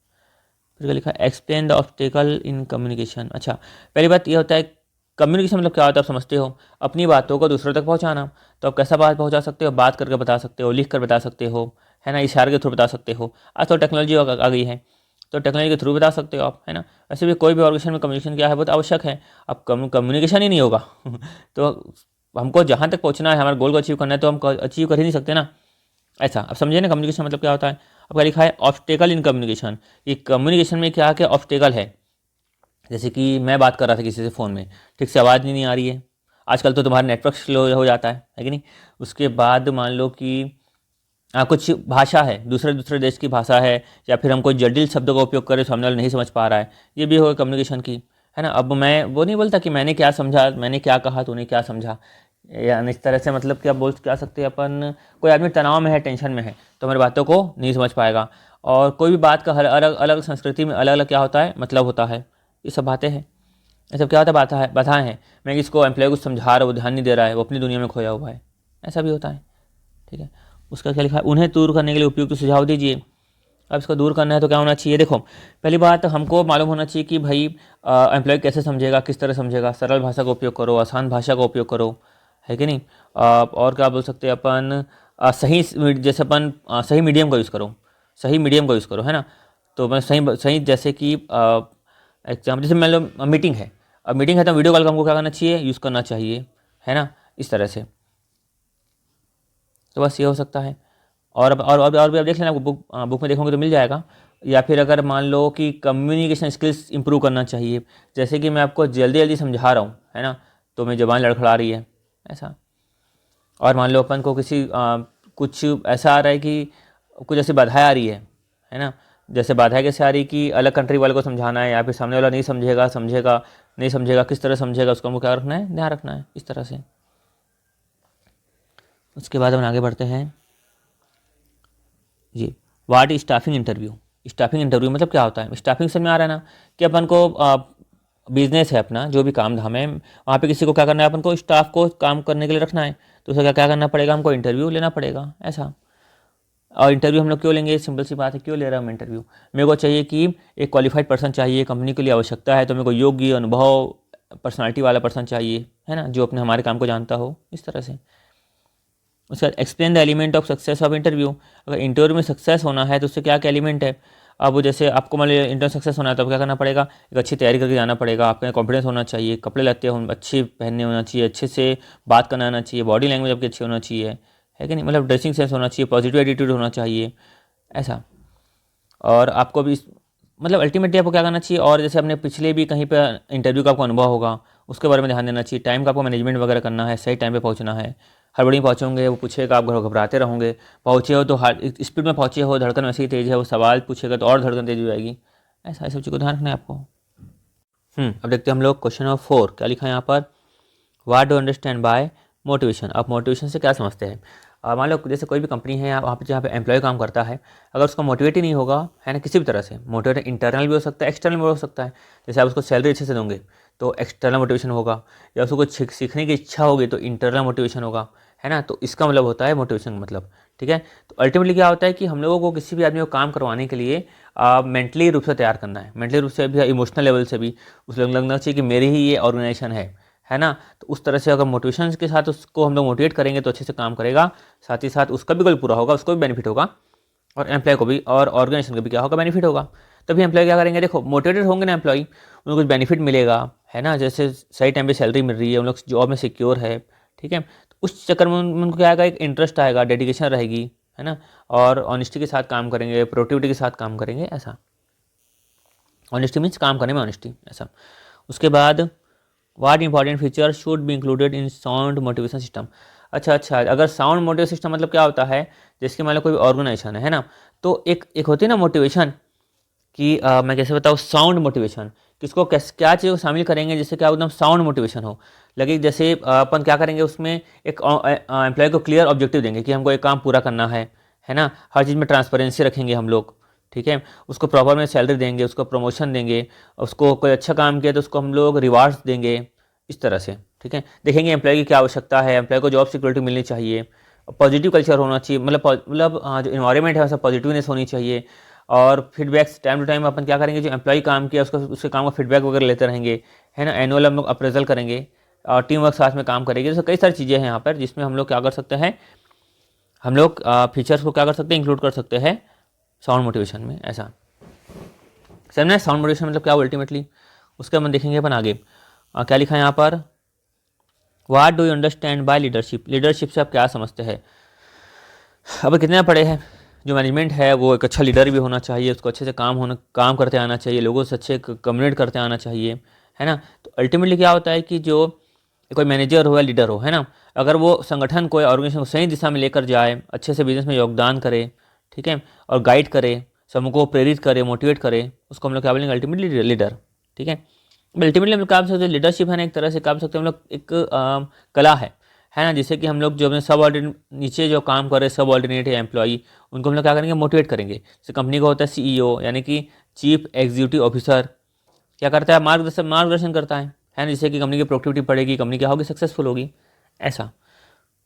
फिर क्या लिखा, explain the obstacle in communication. अच्छा पहली बात ये होता है, कम्युनिकेशन मतलब क्या होता है, आप समझते हो, अपनी बातों को दूसरों तक पहुंचाना। तो आप कैसा बात पहुंचा सकते हो, बात करके बता सकते हो, लिख कर बता सकते हो, है ना, इशारे के थ्रू बता सकते हो। आज तो टेक्नोलॉजी आ गई है, तो टेक्नोलॉजी के थ्रू बता सकते हो आप, है ना। वैसे भी कोई भी ऑर्गेनाइजेशन में कम्युनिकेशन क्या है, बहुत आवश्यक है। अब कम्युनिकेशन ही नहीं होगा तो हमको जहाँ तक पहुँचना है, हमारे गोल को अचीव करना है, तो हम अचीव कर ही नहीं सकते ना, ऐसा। अब समझिए ना कम्युनिकेशन मतलब क्या होता है। अब क्या लिखा है, ऑब्स्टेकल इन कम्युनिकेशन, ये कम्युनिकेशन में क्या क्या ऑब्स्टेकल है। जैसे कि मैं बात कर रहा था किसी से फ़ोन में, ठीक से आवाज़ नहीं आ रही है, आजकल तो तुम्हारा नेटवर्क स्लो हो जाता है कि नहीं। उसके बाद मान लो कि कुछ भाषा है, दूसरे दूसरे देश की भाषा है, या फिर हम कोई जटिल शब्दों का उपयोग करें, सामने वाला नहीं समझ पा रहा है, ये भी होगा कम्युनिकेशन की, है ना। अब मैं वो नहीं बोलता कि मैंने क्या समझा, मैंने क्या कहा, तूने क्या समझा, या इस तरह से, मतलब क्या सकते हैं अपन, कोई आदमी तनाव में है, टेंशन में है, तो हमारी बातों को नहीं समझ पाएगा। और कोई भी बात का हर अलग अलग संस्कृति में अलग अलग क्या होता है, मतलब होता है, ये सब बातें हैं, ये सब क्या होता है, बाधाएं हैं। मैं किसको एम्प्लॉय को समझा रहा हूँ, वो ध्यान नहीं दे रहा है, वो अपनी दुनिया में खोया हुआ है, ऐसा भी होता है, ठीक है। उसका क्या लिखा है, उन्हें दूर करने के लिए उपयुक्त सुझाव दीजिए। अब इसको दूर करना है तो क्या होना चाहिए, देखो पहली बात हमको मालूम होना चाहिए कि भाई एम्प्लॉय कैसे समझेगा, किस तरह समझेगा। सरल भाषा का उपयोग करो, आसान भाषा का उपयोग करो, है कि नहीं। और क्या बोल सकते हैं अपन, सही जैसे अपन सही मीडियम का यूज़ करो, सही मीडियम का यूज़ करो, है ना। तो मैं सही सही जैसे कि एग्जाम्पल जैसे मान लो मीटिंग है, अब मीटिंग है तो वीडियो कॉल का हमको क्या करना चाहिए, यूज़ करना चाहिए, है ना, इस तरह से। तो बस ये हो सकता है। और भी आप देख लेना, बुक में देखोगे तो मिल जाएगा। या फिर अगर मान लो कि कम्युनिकेशन स्किल्स इंप्रूव करना चाहिए, जैसे कि मैं आपको जल्दी जल्दी समझा रहा हूँ, है ना, तो मेरी ज़बान लड़खड़ा रही है, ऐसा। और मान लो अपन को किसी कुछ ऐसा आ रहा है कि कुछ ऐसी बाधाएं आ रही है ना। जैसे बाधाएं कैसे आ रही कि अलग कंट्री वाले को समझाना है, या फिर सामने वाला नहीं समझेगा, नहीं समझेगा, किस तरह समझेगा, उसको हमको क्या रखना है, ध्यान रखना है, इस तरह से। उसके बाद हम आगे बढ़ते हैं जी। वाट स्टाफिंग इंटरव्यू। स्टाफिंग इंटरव्यू मतलब क्या होता है, स्टाफिंग समझ में आ रहा है ना, कि अपन को बिजनेस है अपना, जो भी काम धाम है, वहाँ पे किसी को क्या करना है, अपन को स्टाफ को काम करने के लिए रखना है, तो उसका क्या क्या करना पड़ेगा, हमको इंटरव्यू लेना पड़ेगा, ऐसा। और इंटरव्यू हम लोग क्यों लेंगे, सिंपल सी बात है, क्यों ले रहा हूँ हम इंटरव्यू, मेरे को चाहिए कि एक क्वालिफाइड पर्सन चाहिए, कंपनी के लिए आवश्यकता है, तो मेरे को योग्य, अनुभव, पर्सनालिटी वाला पर्सन चाहिए, है ना, जो अपने हमारे काम को जानता हो, इस तरह से। उसके बाद explain the element of success of interview. अगर इंटरव्यू में सक्सेस होना है तो उससे क्या क्या एलिमेंट है। अब वो जैसे आपको मान लीजिए इंटरव्यू सक्सेस होना है तो क्या करना पड़ेगा, एक अच्छी तैयारी करके जाना पड़ेगा, आपके कॉन्फिडेंस होना चाहिए, कपड़े लत्ते अच्छे पहनने होना चाहिए, अच्छे से बात करना आना चाहिए, बॉडी लैंग्वेज आपकी अच्छी होना चाहिए, है कि नहीं, मतलब ड्रेसिंग सेंस होना चाहिए, पॉजिटिव एटीट्यूड होना चाहिए, ऐसा। और आपको भी मतलब अल्टीमेटली आपको क्या करना चाहिए, और जैसे अपने पिछले भी कहीं पर इंटरव्यू का आपको अनुभव होगा उसके बारे में ध्यान देना चाहिए। टाइम का आपको मैनेजमेंट वगैरह करना है, सही टाइम पे पहुंचना है। हड़बड़ी पहुंचोगे, वो पूछेगा, आप घबराते रहोगे, पहुँचे हो तो स्पीड में पहुँचे हो, धड़कन वैसे ही तेज़ है, वो सवाल पूछेगा तो और धड़कन तेज़ हो जाएगी, ऐसा सब चीज़ को ध्यान रखना है आपको। अब देखते हैं हम लोग क्वेश्चन नंबर 4 क्या लिखा है यहाँ पर। वाट डू अंडरस्टैंड बाय मोटिवेशन। आप मोटिवेशन से क्या समझते हैं। मान लो जैसे कोई भी कंपनी है, वहाँ पे जहाँ पे एम्प्लॉय काम करता है, अगर उसका मोटिवेट ही नहीं होगा, है ना, किसी भी तरह से मोटिवेट, इंटरनल भी हो सकता है, एक्सटर्नल भी हो सकता है। जैसे आप उसको सैलरी अच्छे से दोगे तो एक्सटर्नल मोटिवेशन होगा, या उसको कुछ सीखने की इच्छा होगी तो इंटरनल मोटिवेशन होगा, है ना। तो इसका मतलब होता है मोटिवेशन मतलब, ठीक है। तो अल्टीमेटली क्या होता है कि हम लोगों को किसी भी आदमी को काम करवाने के लिए मेंटली रूप से तैयार करना है, मेंटली रूप से भी, इमोशनल लेवल से भी उस लगना चाहिए कि मेरी ही ये ऑर्गेनाइजेशन है ना। तो उस तरह से अगर मोटिवेशन के साथ उसको हम लोग मोटिवेट करेंगे तो अच्छे से काम करेगा, साथ ही साथ उसका भी गोल पूरा होगा, उसको भी बेनिफिट होगा, और एम्प्लॉय को भी और ऑर्गेनाइजेशन को भी क्या होगा, बेनिफिट होगा। तभी एम्प्लॉय क्या करेंगे, देखो मोटिवेटेड होंगे ना एम्प्लॉय, उनको कुछ बेनिफिट मिलेगा, है ना, जैसे सही टाइम पे सैलरी मिल रही है, उन लोग जॉब में सिक्योर है, ठीक है। तो उस चक्कर में उनको क्या आएगा, एक इंटरेस्ट आएगा, डेडिकेशन रहेगी, है ना, और ऑनेस्टी के साथ काम करेंगे, प्रोडक्टिविटी के साथ काम करेंगे, ऐसा। ऑनेस्टी मीन्स काम करने में ऑनेस्टी, ऐसा। उसके बाद what important feature should be included in sound motivation system. अच्छा, अगर साउंड मोटिवेशन सिस्टम मतलब क्या होता है, जैसे मान लो कोई ऑर्गेनाइजेशन है ना, तो एक होती है ना मोटिवेशन कि मैं कैसे बताऊँ, साउंड मोटिवेशन, किसको कैसे क्या चीज़ को शामिल करेंगे जिससे क्या एकदम साउंड मोटिवेशन हो लगे। जैसे अपन क्या करेंगे उसमें, एक एम्प्लॉय को क्लियर ऑब्जेक्टिव देंगे कि हमको एक काम पूरा करना है ना, हर चीज़ में ट्रांसपेरेंसी रखेंगे हम लोग, ठीक है। उसको प्रॉपर में सैलरी देंगे, उसको प्रमोशन देंगे, उसको कोई अच्छा काम किया तो उसको हम लोग रिवार्ड्स देंगे, इस तरह से, ठीक है। देखेंगे एम्प्लॉय की क्या आवश्यकता है, एम्प्लॉय को जॉब सिक्योरिटी मिलनी चाहिए, पॉजिटिव कल्चर होना चाहिए, मतलब जो इन्वायरमेंट है वैसा पॉजिटिवनेस होनी चाहिए। और फीडबैक्स टाइम टू टाइम अपन क्या करेंगे, जो एम्प्लॉय काम किया उसको, उसके काम का फीडबैक वगैरह लेते रहेंगे, है ना। एनुअल हम लोग अप्रेजल करेंगे, और टीम वर्क साथ में काम करेंगे। जैसे कई सारी चीज़ें हैं यहाँ पर जिसमें हम लोग क्या कर सकते हैं, हम लोग फीचर्स को क्या कर सकते हैं, इंक्लूड कर सकते हैं साउंड मोटिवेशन में, ऐसा। समझना है साउंड मोटिवेशन मतलब क्या अल्टीमेटली। उसके हम देखेंगे अपन आगे क्या लिखा है यहाँ पर। What do you understand by leadership. Leadership से आप क्या समझते हैं। अब कितने पढ़े हैं, जो मैनेजमेंट है वो एक अच्छा लीडर भी होना चाहिए, उसको अच्छे से काम करते आना चाहिए, लोगों से अच्छे कम्युनिकेट करते आना चाहिए, है ना। तो अल्टीमेटली क्या होता है कि जो कोई मैनेजर हो या लीडर हो, है ना, अगर वो संगठन को या ऑर्गेनाइजेशन को सही दिशा में लेकर जाए, अच्छे से बिजनेस में योगदान करे, ठीक है, और गाइड करे, सबको प्रेरित करे, मोटिवेट करे, उसको हम लोग क्या बोलेंगे, अल्टीमेटली लीडर, ठीक है। अल्टीमेटली हम लोग क्या बोल सकते हैं, लीडरशिप है ना, एक तरह से क्या बोल सकते हैं हम लोग, एक कला है ना, जिससे कि हम लोग जो अपने सब ऑर्डिनेट नीचे जो काम कर रहे सब ऑर्डिनेट या एम्प्लॉई, उनको हम लोग क्या करेंगे, मोटिवेट करेंगे। जैसे कंपनी का होता है सीईओ, यानी कि चीफ एग्जीक्यूटिव ऑफिसर, क्या करता है, मार्गदर्शन करता है ना, जिससे कि कंपनी की प्रोडक्टिविटी बढ़ेगी, कंपनी क्या होगी, सक्सेसफुल होगी, ऐसा।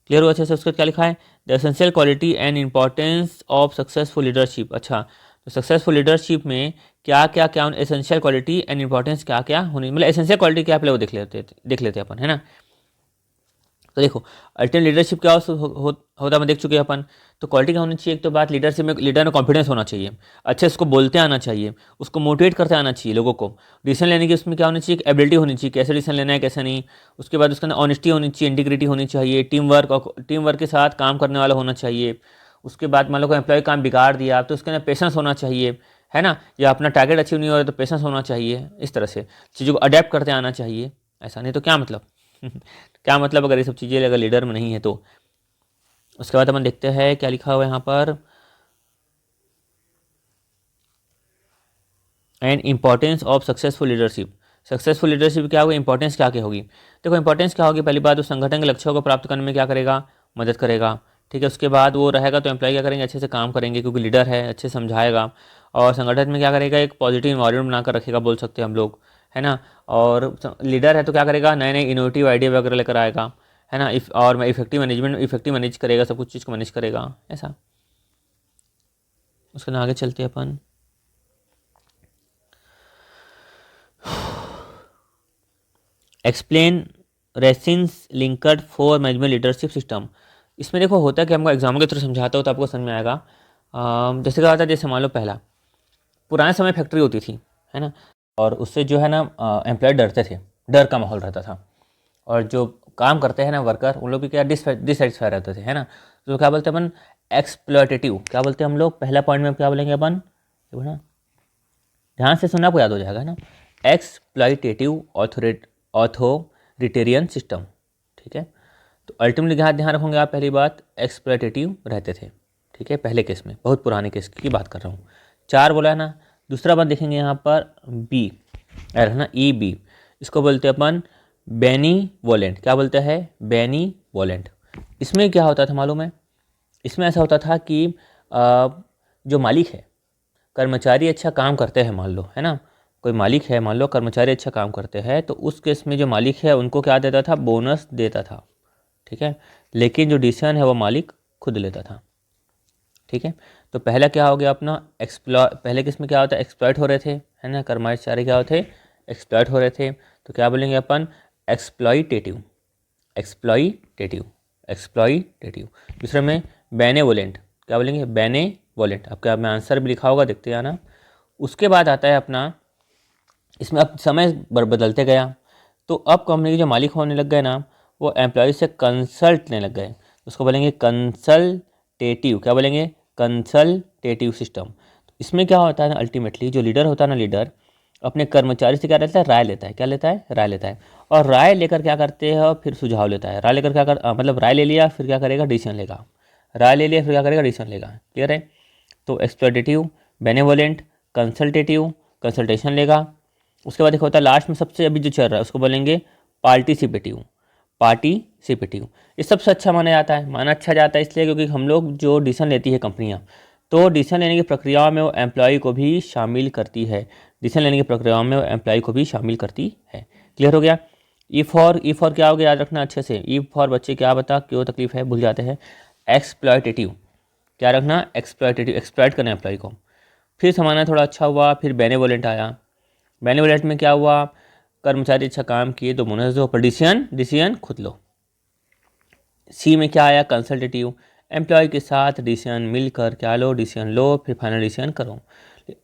क्लियर हुआ अच्छे से। उसके क्या लिखा है, the essential quality and importance of successful leadership. अच्छा, तो सक्सेसफुल लीडरशिप में क्या क्या क्या एसेंशियल क्वालिटी एंड इंपॉर्टेंस क्या क्या होनी, मतलब एसेंशियल क्वालिटी क्या, पहले वो देख लेते अपन, है ना। तो देखो अल्टरनेट लीडरशिप क्या होता है, मैं देख चुके हैं अपन। तो क्वालिटी क्या होनी चाहिए, एक तो बात लीडरशिप में, लीडर में कॉन्फिडेंस होना चाहिए, अच्छे से उसको बोलते आना चाहिए, उसको मोटिवेट करते आना चाहिए लोगों को। डिसीजन लेने की उसमें क्या होनी चाहिए, एबिलिटी होनी चाहिए, कैसे डिसीजन लेना है कैसे नहीं। उसके बाद उसके अंदर ऑनेस्टी होनी चाहिए, इंटीग्रिटी होनी चाहिए, टीम वर्क के साथ काम करने वाला होना चाहिए। उसके बाद मान लो कोई एम्प्लॉय काम बिगाड़ दिया तो उसके अंदर पेशेंस होना चाहिए, है ना। या अपना टारगेट अचीव नहीं हो रहा तो पेशेंस होना चाहिए। इस तरह से चीज़ों को अडेप्ट करते आना चाहिए। ऐसा नहीं तो क्या मतलब क्या मतलब अगर ये सब चीज़ें अगर लीडर में नहीं है तो। उसके बाद अपन देखते हैं क्या लिखा हुआ है यहाँ पर, and importance of successful leadership. Successful leadership क्या होगी, इंपॉर्टेंस क्या क्या होगी। देखो इंपॉर्टेंस क्या होगी, पहली बात उस संगठन के लक्ष्यों को प्राप्त करने में क्या करेगा, मदद करेगा। ठीक है, उसके बाद वो रहेगा तो एम्प्लॉय क्या करेंगे, अच्छे से काम करेंगे क्योंकि लीडर है, अच्छे से समझाएगा। और संगठन में क्या करेगा, एक पॉजिटिव इन्वायरमेंट बनाकर रखेगा, बोल सकते हैं हम लोग, है ना। और लीडर है तो क्या करेगा, नए नए इनोवेटिव आइडिया वगैरह लेकर आएगा, है ना। और इफेक्टिव मैनेज करेगा, सब कुछ चीज़ को मैनेज करेगा, ऐसा। उसके बाद आगे चलते हैं अपन। Explain reasons linked for management leadership system. इसमें देखो होता है कि हमको एग्जाम के थ्रू समझाता हो तो आपको समझ में आएगा। जैसे क्या होता है, जैसे मान लो पहला, पुराने समय फैक्ट्री होती थी, है ना। और उससे जो है ना एम्प्लॉय डरते थे, डर का माहौल रहता था। और जो काम करते हैं ना वर्कर, उन लोग भी क्या डिससेटिस्फाई रहते थे, है ना। तो क्या बोलते हैं अपन, एक्सप्लॉयटेटिव। क्या बोलते हैं हम लोग, पहला पॉइंट में क्या बोलेंगे अपन, देखो ना ध्यान से सुनना, आपको याद हो जाएगा, है ना। एक्सप्लॉयटेटिव ऑथोरिटेरियन सिस्टम, ठीक है। तो अल्टीमेटली ध्यान ध्यान रखोगे आप, पहली बात एक्सप्लॉयटेटिव रहते थे, ठीक है, पहले केस में, बहुत पुराने केस की बात कर रहा हूँ। 4 बोला है ना। दूसरा बात देखेंगे यहाँ पर बी, है ना, ई बी, इसको बोलते हैं अपन बेनीवोलेंट। क्या बोलते हैं, बेनीवोलेंट। इसमें क्या होता था मालूम है, इसमें ऐसा होता था कि जो मालिक है, कर्मचारी अच्छा काम करते हैं मान लो, है ना। कोई मालिक है मान लो, कर्मचारी अच्छा काम करते हैं तो उस केस में जो मालिक है उनको क्या देता था, बोनस देता था, ठीक है। लेकिन जो डिसीजन है वो मालिक खुद लेता था, ठीक है। तो पहला क्या हो गया अपना पहले किस में क्या होता है, एक्सप्लॉइट हो रहे थे, है ना, कर्मचारी क्या होते, एक्सप्लॉइट हो रहे थे। तो क्या बोलेंगे अपन, एक्सप्लॉइटेटिव, एक्सप्लॉइटेटिव, एक्सप्लॉइटेटिव। दूसरे में बेनेवोलेंट, क्या बोलेंगे, बेनेवोलेंट। आपके में आंसर भी लिखा होगा, देखते आना। उसके बाद आता है अपना, इसमें अब समय बदलते गया तो अब कंपनी के जो मालिक होने लग गए ना, वो एम्प्लॉय से कंसल्ट लेने लग गए। उसको बोलेंगे कंसल्टेटिव, क्या बोलेंगे, कंसल्टेटिव सिस्टम। इसमें क्या होता है ना, अल्टीमेटली जो लीडर होता है ना, लीडर अपने कर्मचारी से क्या रहता है, राय लेता है। क्या लेता है, राय लेता है। और राय लेकर क्या करते हैं, और फिर सुझाव लेता है। राय लेकर मतलब राय ले लिया फिर क्या करेगा, डिसीजन लेगा। राय ले लिया फिर क्या करेगा, डिसीजन लेगा। क्लियर है। तो एक्सप्लॉयटेटिव, बेनेवोलेंट, कंसल्टेटिव, कंसल्टेशन लेगा। उसके बाद एक होता है लास्ट में सबसे अभी जो चल रहा है उसको बोलेंगे पार्टिसिपेटिव, पार्टिसिपेटिव। ये सबसे अच्छा माना जाता है, माना अच्छा जाता है इसलिए क्योंकि हम लोग जो डिसीजन लेती है कंपनियां, तो डिसीजन लेने की प्रक्रिया में वो एम्प्लॉय को भी शामिल करती है। डिसीजन लेने की प्रक्रिया में वो एम्प्लॉय को भी शामिल करती है। क्लियर हो गया। ई फॉर क्या हो गया, याद रखना अच्छे से। ई फॉर बच्चे क्या बता, क्यों तकलीफ है, भूल जाते हैं। एक्सप्लॉयटेटिव, क्या रखना, एक्सप्लॉयटेटिव, एक्सप्लॉयट करना एम्प्लॉय को। फिर समाना थोड़ा अच्छा हुआ, फिर बेनेवोलेंट आया। बेनेवोलेंट में क्या हुआ, कर्मचारी अच्छा काम किए तो बोनस दो, पर डिसीजन डिसीजन खुद लो। सी में क्या आया, कंसल्टेटिव, एम्प्लॉय के साथ डिसीजन मिलकर क्या लो, डिसीजन लो, फिर फाइनल डिसीजन करो।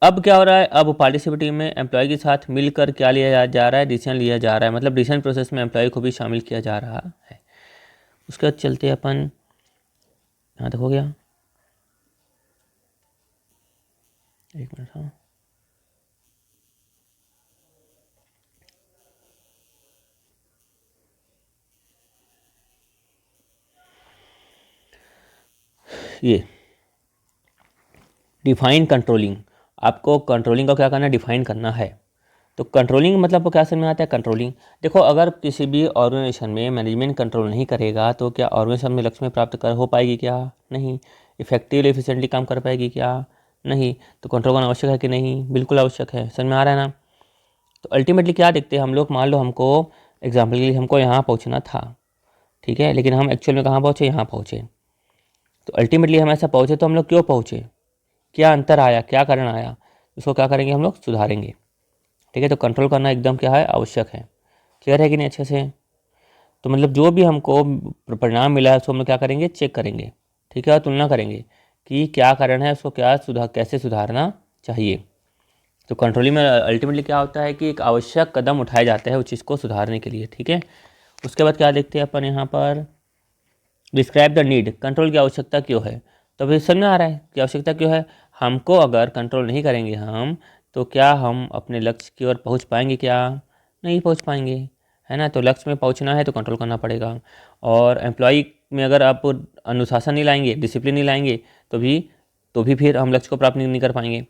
अब क्या हो रहा है, अब पार्टिसिपेटिव में एम्प्लॉय के साथ मिलकर क्या लिया जा रहा है, डिसीजन लिया जा रहा है, मतलब डिसीजन प्रोसेस में एम्प्लॉय को भी शामिल किया जा रहा है। उसके बाद चलते अपन, यहाँ तक हो गया, एक मिनट, हाँ ये डिफाइन कंट्रोलिंग। आपको कंट्रोलिंग का क्या करना है, डिफाइन करना है। तो कंट्रोलिंग मतलब क्या समझ में आता है, कंट्रोलिंग। देखो अगर किसी भी ऑर्गेनाइजेशन में मैनेजमेंट कंट्रोल नहीं करेगा तो क्या ऑर्गेनाइजेशन में लक्ष्य में प्राप्त कर हो पाएगी, क्या नहीं। इफेक्टिवली एफिशिएंटली काम कर पाएगी, क्या नहीं। तो कंट्रोल करना आवश्यक है कि नहीं, बिल्कुल आवश्यक है। समझ में आ रहा है ना। तो अल्टीमेटली क्या देखते हैं हम लोग, मान लो हमको एग्जाम्पल के लिए हमको यहाँ पहुँचना था, ठीक है, लेकिन हम एक्चुअल में कहाँ पहुँचे, यहाँ पहुँचे। तो अल्टीमेटली हम ऐसा पहुँचे तो हम लोग क्यों पहुँचे, क्या अंतर आया, क्या कारण आया, उसको क्या करेंगे हम लोग, सुधारेंगे। ठीक है, तो कंट्रोल करना एकदम क्या है, आवश्यक है। क्लियर है कि नहीं अच्छे से? तो मतलब जो भी हमको परिणाम मिला है उसको हम लोग क्या करेंगे, चेक करेंगे। ठीक है, और तुलना करेंगे कि क्या कारण है, उसको क्या कैसे सुधारना चाहिए। तो कंट्रोलिंग में अल्टीमेटली क्या होता है कि एक आवश्यक कदम उठाए जाते हैं उस चीज़ को सुधारने के लिए। ठीक है, उसके बाद क्या देखते हैं अपन यहाँ पर, डिस्क्राइब द नीड, कंट्रोल की आवश्यकता क्यों है। तो अभी समझ में आ रहा है कि आवश्यकता क्यों है। हमको अगर कंट्रोल नहीं करेंगे हम, तो क्या हम अपने लक्ष्य की ओर पहुँच पाएंगे, क्या नहीं पहुँच पाएंगे, है ना। तो लक्ष्य में पहुँचना है तो कंट्रोल करना पड़ेगा। और एम्प्लॉय में अगर आप अनुशासन नहीं लाएंगे, डिसिप्लिन नहीं लाएंगे, तो भी फिर हम लक्ष्य को प्राप्त नहीं कर पाएंगे।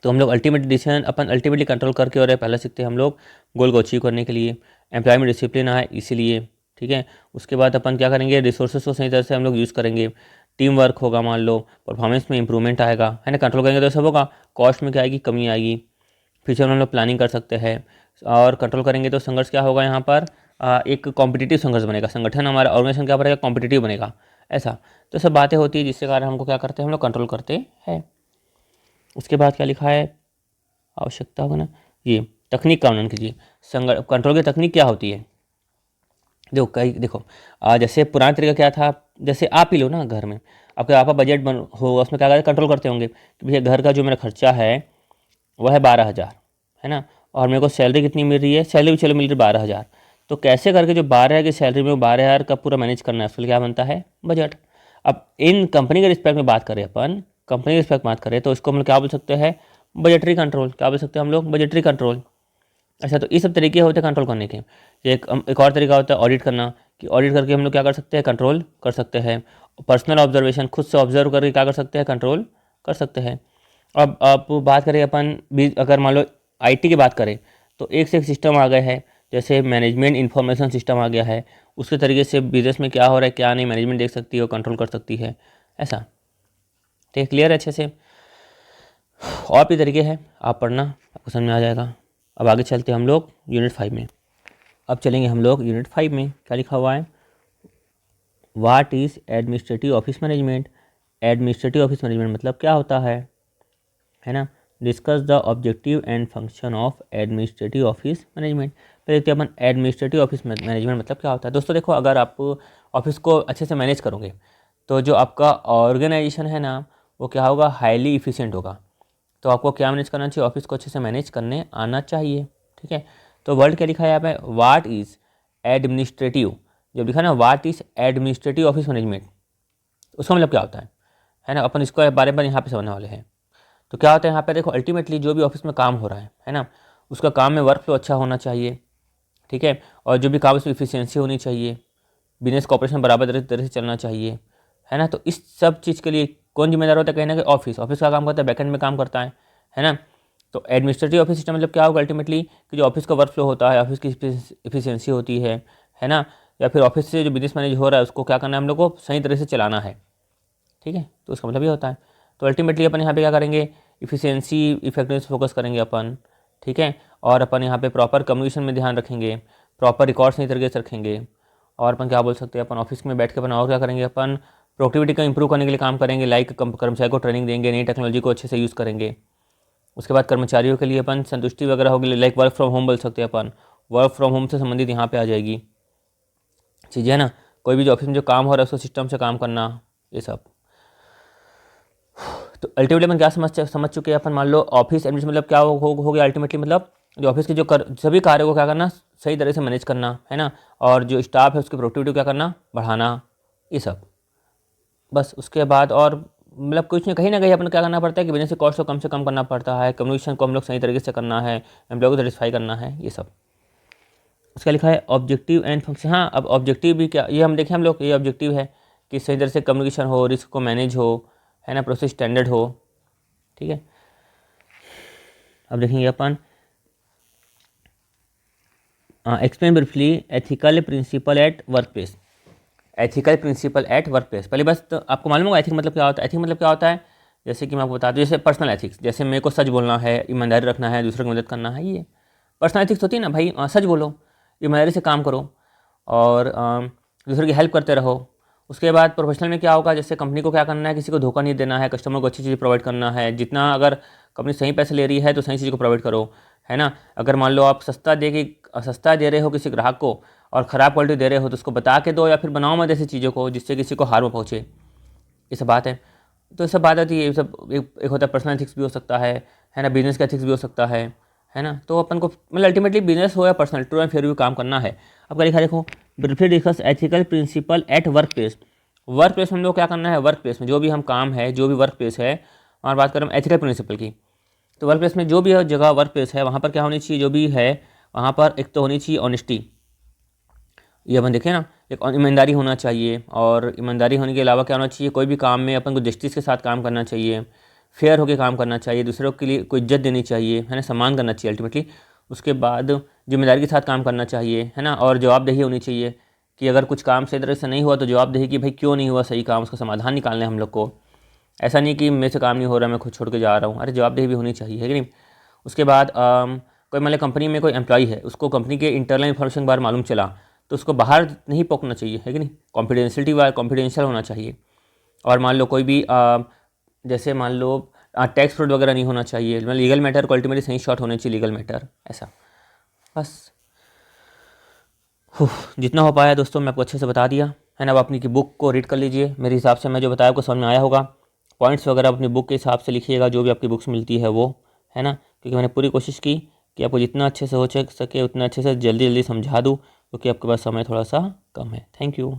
तो हम लोग अल्टीमेट डिसीजन अपन अल्टीमेटली कंट्रोल करके, और पहले सीखते हैं हम लोग गोल को अचीव करने के लिए, एम्प्लॉय में डिसिप्लिन आए इसीलिए। ठीक है, उसके बाद अपन क्या करेंगे, रिसोर्सेज को सही तरह से हम लोग यूज़ करेंगे, टीम वर्क होगा, मान लो परफॉर्मेंस में इंप्रूवमेंट आएगा, है ना। कंट्रोल करेंगे तो सब होगा, कॉस्ट में क्या आएगी, कमी आएगी, फ्यूचर में हम लोग प्लानिंग कर सकते हैं। और कंट्रोल करेंगे तो संघर्ष क्या होगा यहाँ पर, एक कॉम्पिटिटिव संघर्ष बनेगा, संगठन हमारा ऑर्गेनाइजेशन क्या बनेगा, कॉम्पिटिटिव बनेगा, ऐसा। तो सब बातें होती है जिसके कारण हमको क्या करते हैं, हम लोग कंट्रोल करते हैं। उसके बाद क्या लिखा है, आवश्यकता होगा ना, ये तकनीक का वर्णन कीजिए। कंट्रोल की तकनीक क्या होती है। देखो जैसे पुराना तरीका क्या था, जैसे आप ही लो ना, घर में आपके आपका बजट बन होगा, उसमें क्या कंट्रोल करते होंगे कि भैया घर का जो मेरा खर्चा है वह है 12,000, है ना, और मेरे को सैलरी कितनी मिल रही है, सैलरी भी चलो मिल रही है 12,000। तो कैसे करके जो 12,000 की सैलरी में 12,000 का पूरा मैनेज करना है, उसके लिए क्या बनता है, बजट। अब इन कंपनी के रिस्पेक्ट में बात करें, अपन कंपनी के रिस्पेक्ट बात करें, तो इसको हम लोग क्या बोल सकते हैं, बजटरी कंट्रोल। क्या बोल सकते हैं हम लोग, बजटरी कंट्रोल। अच्छा, तो ये सब तरीके होते हैं कंट्रोल करने के। एक और तरीका होता है ऑडिट करना, कि ऑडिट करके हम लोग क्या कर सकते हैं, कंट्रोल कर सकते हैं। पर्सनल ऑब्जर्वेशन, खुद से ऑब्जर्व करके क्या कर सकते हैं, कंट्रोल कर सकते हैं। अब आप बात करें अपन भी, अगर मान लो आईटी की बात करें, तो एक से एक सिस्टम आ गए हैं, जैसे मैनेजमेंट इंफॉर्मेशन सिस्टम आ गया है, उसके तरीके से बिजनेस में क्या हो रहा है क्या नहीं, मैनेजमेंट देख सकती है और कंट्रोल कर सकती है, ऐसा। ठीक, क्लियर है अच्छे से। और भी तरीके हैं, आप पढ़ना, आपको समझ में आ जाएगा। अब आगे चलते हम लोग यूनिट 5 में। अब चलेंगे हम लोग यूनिट 5 में, क्या लिखा हुआ है, what is administrative office management. Administrative office management मतलब क्या होता है ना। Discuss the objective and function of administrative office management. पहले देखते हैं अपन एडमिनिस्ट्रेटिव ऑफिस मैनेजमेंट मतलब क्या होता है। दोस्तों देखो, अगर आप ऑफिस को अच्छे से मैनेज करोगे तो जो आपका ऑर्गेनाइजेशन है ना, वो क्या होगा, हाईली इफ़िशिएंट होगा। तो आपको क्या मैनेज करना चाहिए, ऑफिस को अच्छे से मैनेज करने आना चाहिए। ठीक है, तो वर्ड क्या लिखा है यहाँ पे, व्हाट इज़ एडमिनिस्ट्रेटिव। जब लिखा ना what is administrative office management, उसका मतलब क्या होता है ना, अपन इसको बारे में यहाँ पे समझने वाले हैं। तो क्या होता है यहाँ पे, देखो अल्टीमेटली जो भी ऑफिस में काम हो रहा है ना, उसका काम में वर्क फ्लो अच्छा होना चाहिए। ठीक है, और जो भी काम उसमें इफिशियंसी होनी चाहिए, बिजनेस कॉपरेशन बराबर तरह से चलना चाहिए, है ना। तो इस सब चीज़ के लिए कौन जिम्मेदार होता है, कहीं ना कहीं ऑफिस का काम करता है, बैकएंड में काम करता है ना। तो एडमिनिस्ट्रेटिव ऑफिस सिस्टम मतलब क्या होगा अल्टीमेटली, कि जो ऑफिस का वर्क फ्लो होता है, ऑफिस की इफिशियंसी होती है ना, या फिर ऑफिस से जो बिजनेस मैनेज हो रहा है उसको क्या करना है, हम लोग को सही तरह से चलाना है। ठीक है, तो उसका मतलब ये होता है। तो अल्टीमेटली अपन यहाँ पे क्या करेंगे, इफिशियंसी इफेक्टिवनेस फोकस करेंगे अपन। ठीक है, और अपन यहाँ पे प्रॉपर कम्युनिकेशन में ध्यान रखेंगे, प्रॉपर रिकॉर्ड सही तरीके से रखेंगे। और अपन क्या बोल सकते हैं, अपन ऑफिस में बैठ के अपन और क्या करेंगे, अपन प्रोडक्टिविटी का इंप्रूव करने के लिए काम करेंगे, लाइक कर्मचारी को ट्रेनिंग देंगे, नई टेक्नोलॉजी को अच्छे से यूज़ करेंगे। उसके बाद कर्मचारियों के लिए अपन संतुष्टि वगैरह होगी, लाइक वर्क फ्रॉम होम बोल सकते हैं अपन, वर्क फ्रॉम होम से संबंधित यहाँ पे आ जाएगी चीज़ें, है ना। कोई भी जो ऑफिस में जो काम हो रहा है उसको सिस्टम से काम करना, ये सब। तो अल्टीमेटली अपन क्या समझ चुके हैं अपन, मान लो ऑफिस एडमिनिस्ट्रेशन मतलब क्या हो गया अल्टीमेटली, मतलब जो ऑफिस के जो सभी कार्यों को क्या करना, सही तरह से मैनेज करना, है ना। और जो स्टाफ है उसकी प्रोडक्टिविटी को क्या करना, बढ़ाना, ये सब। बस उसके बाद और मतलब कुछ नहीं, कहीं ना कहीं अपन क्या करना पड़ता है कि बिजनेस की कॉस्ट को कम से कम करना पड़ता है, कम्युनिकेशन को हम लोग सही तरीके से करना है, एम्प्लॉय को सेटिस्फाई करना है, ये सब। उसका लिखा है ऑब्जेक्टिव एंड फंक्शन। हाँ, अब ऑब्जेक्टिव भी क्या, ये हम देखें हम लोग, ये ऑब्जेक्टिव है कि सही तरह से कम्युनिकेशन हो, रिस्क को मैनेज हो, है ना, प्रोसेस स्टैंडर्ड हो। ठीक है, अब देखेंगे अपन explain briefly ethical principle at workplace. Ethical principle at workplace, पहले बस तो आपको मालूम होगा एथिक मतलब क्या होता है। एथिक मतलब क्या होता है, जैसे कि मैं आपको बता दूँ, जैसे पर्सनल एथिक्स, जैसे मेरे को सच बोलना है, ईमानदारी रखना है, दूसरे की मदद करना है, ये पर्सनल एथिक्स होती है ना भाई। सच बोलो, ईमानदारी से काम करो, और दूसरे की हेल्प करते रहो, उसके बाद प्रोफेशनल में क्या होगा, जैसे कंपनी को क्या करना है, किसी को धोखा नहीं देना है, कस्टमर को अच्छी चीज़ प्रोवाइड करना है। जितना अगर कंपनी सही पैसे ले रही है तो सही चीज़ को प्रोवाइड करो, है ना। अगर मान लो आप सस्ता दे रहे हो किसी ग्राहक को और ख़राब क्वालिटी दे रहे हो तो उसको बता के दो, या फिर बनाओ मत ऐसी चीज़ों को जिससे किसी को हार्म पहुँचे। ये सब बात है। तो ये सब बात आती है, ये सब एक होता है पर्सनल एथिक्स भी हो सकता है ना, बिजनेस का एथिक्स भी हो सकता है ना। तो अपन को मतलब अल्टीमेटली बिजनेस हो या पर्सनल, ट्रू एंड फेयर भी काम करना है। अब लिखा देखो, briefly discuss ethical principle at workplace. Workplace में हम लोग क्या करना है, वर्क प्लेस में जो भी हम काम है, जो भी वर्क प्लेस है, और बात करें एथिकल प्रिंसिपल की, तो वर्क प्लेस में जो भी जगह वर्क प्लेस है वहाँ पर क्या होनी चाहिए, जो भी है वहाँ पर एक तो होनी चाहिए ऑनेस्टी। ये अपन देखें ना, एक ईमानदारी होना चाहिए, और ईमानदारी होने के अलावा क्या होना चाहिए, कोई भी काम में अपन को जस्टिस के साथ काम करना चाहिए, फेयर होकर काम करना चाहिए, दूसरों के लिए कोई इज्जत देनी चाहिए, है ना, सम्मान करना चाहिए अल्टीमेटली। उसके बाद जिम्मेदारी के साथ काम करना चाहिए, है ना, और जवाबदेही होनी चाहिए कि अगर कुछ काम सही तरह से नहीं हुआ तो जवाबदेही कि भाई क्यों नहीं हुआ सही काम, उसका समाधान निकालना है हम लोग को। ऐसा नहीं कि मेरे से काम नहीं हो रहा मैं खुद छोड़ के जा रहा हूँ, अरे जवाबदेही भी होनी चाहिए, है कि नहीं। उसके बाद कोई मान लो कंपनी में कोई एम्प्लॉई है, उसको कंपनी के इंटरनल इन्फॉर्मेशन के बारे में मालूम चला तो उसको बाहर नहीं पोकना चाहिए, है कि नहीं, कॉन्फिडेंशियल होना चाहिए। और मान लो कोई भी जैसे मान लो टैक्स फ्रॉड वगैरह नहीं होना चाहिए, मतलब लीगल मैटर को अल्टीमेटली सही शॉर्ट होने चाहिए, लीगल मैटर, ऐसा बस। जितना हो पाया दोस्तों मैं आपको अच्छे से बता दिया, है ना। अब अपनी की बुक को रीड कर लीजिए, मेरे हिसाब से मैं जो बताया आपको समझ में आया होगा। पॉइंट्स वगैरह अपनी बुक के हिसाब से लिखिएगा, जो भी आपकी बुक्स मिलती है वो, है ना, क्योंकि मैंने पूरी कोशिश की कि आपको जितना अच्छे से हो सके उतना अच्छे से जल्दी जल्दी समझा दूँ, क्योंकि आपके पास समय थोड़ा सा कम है। Thank you.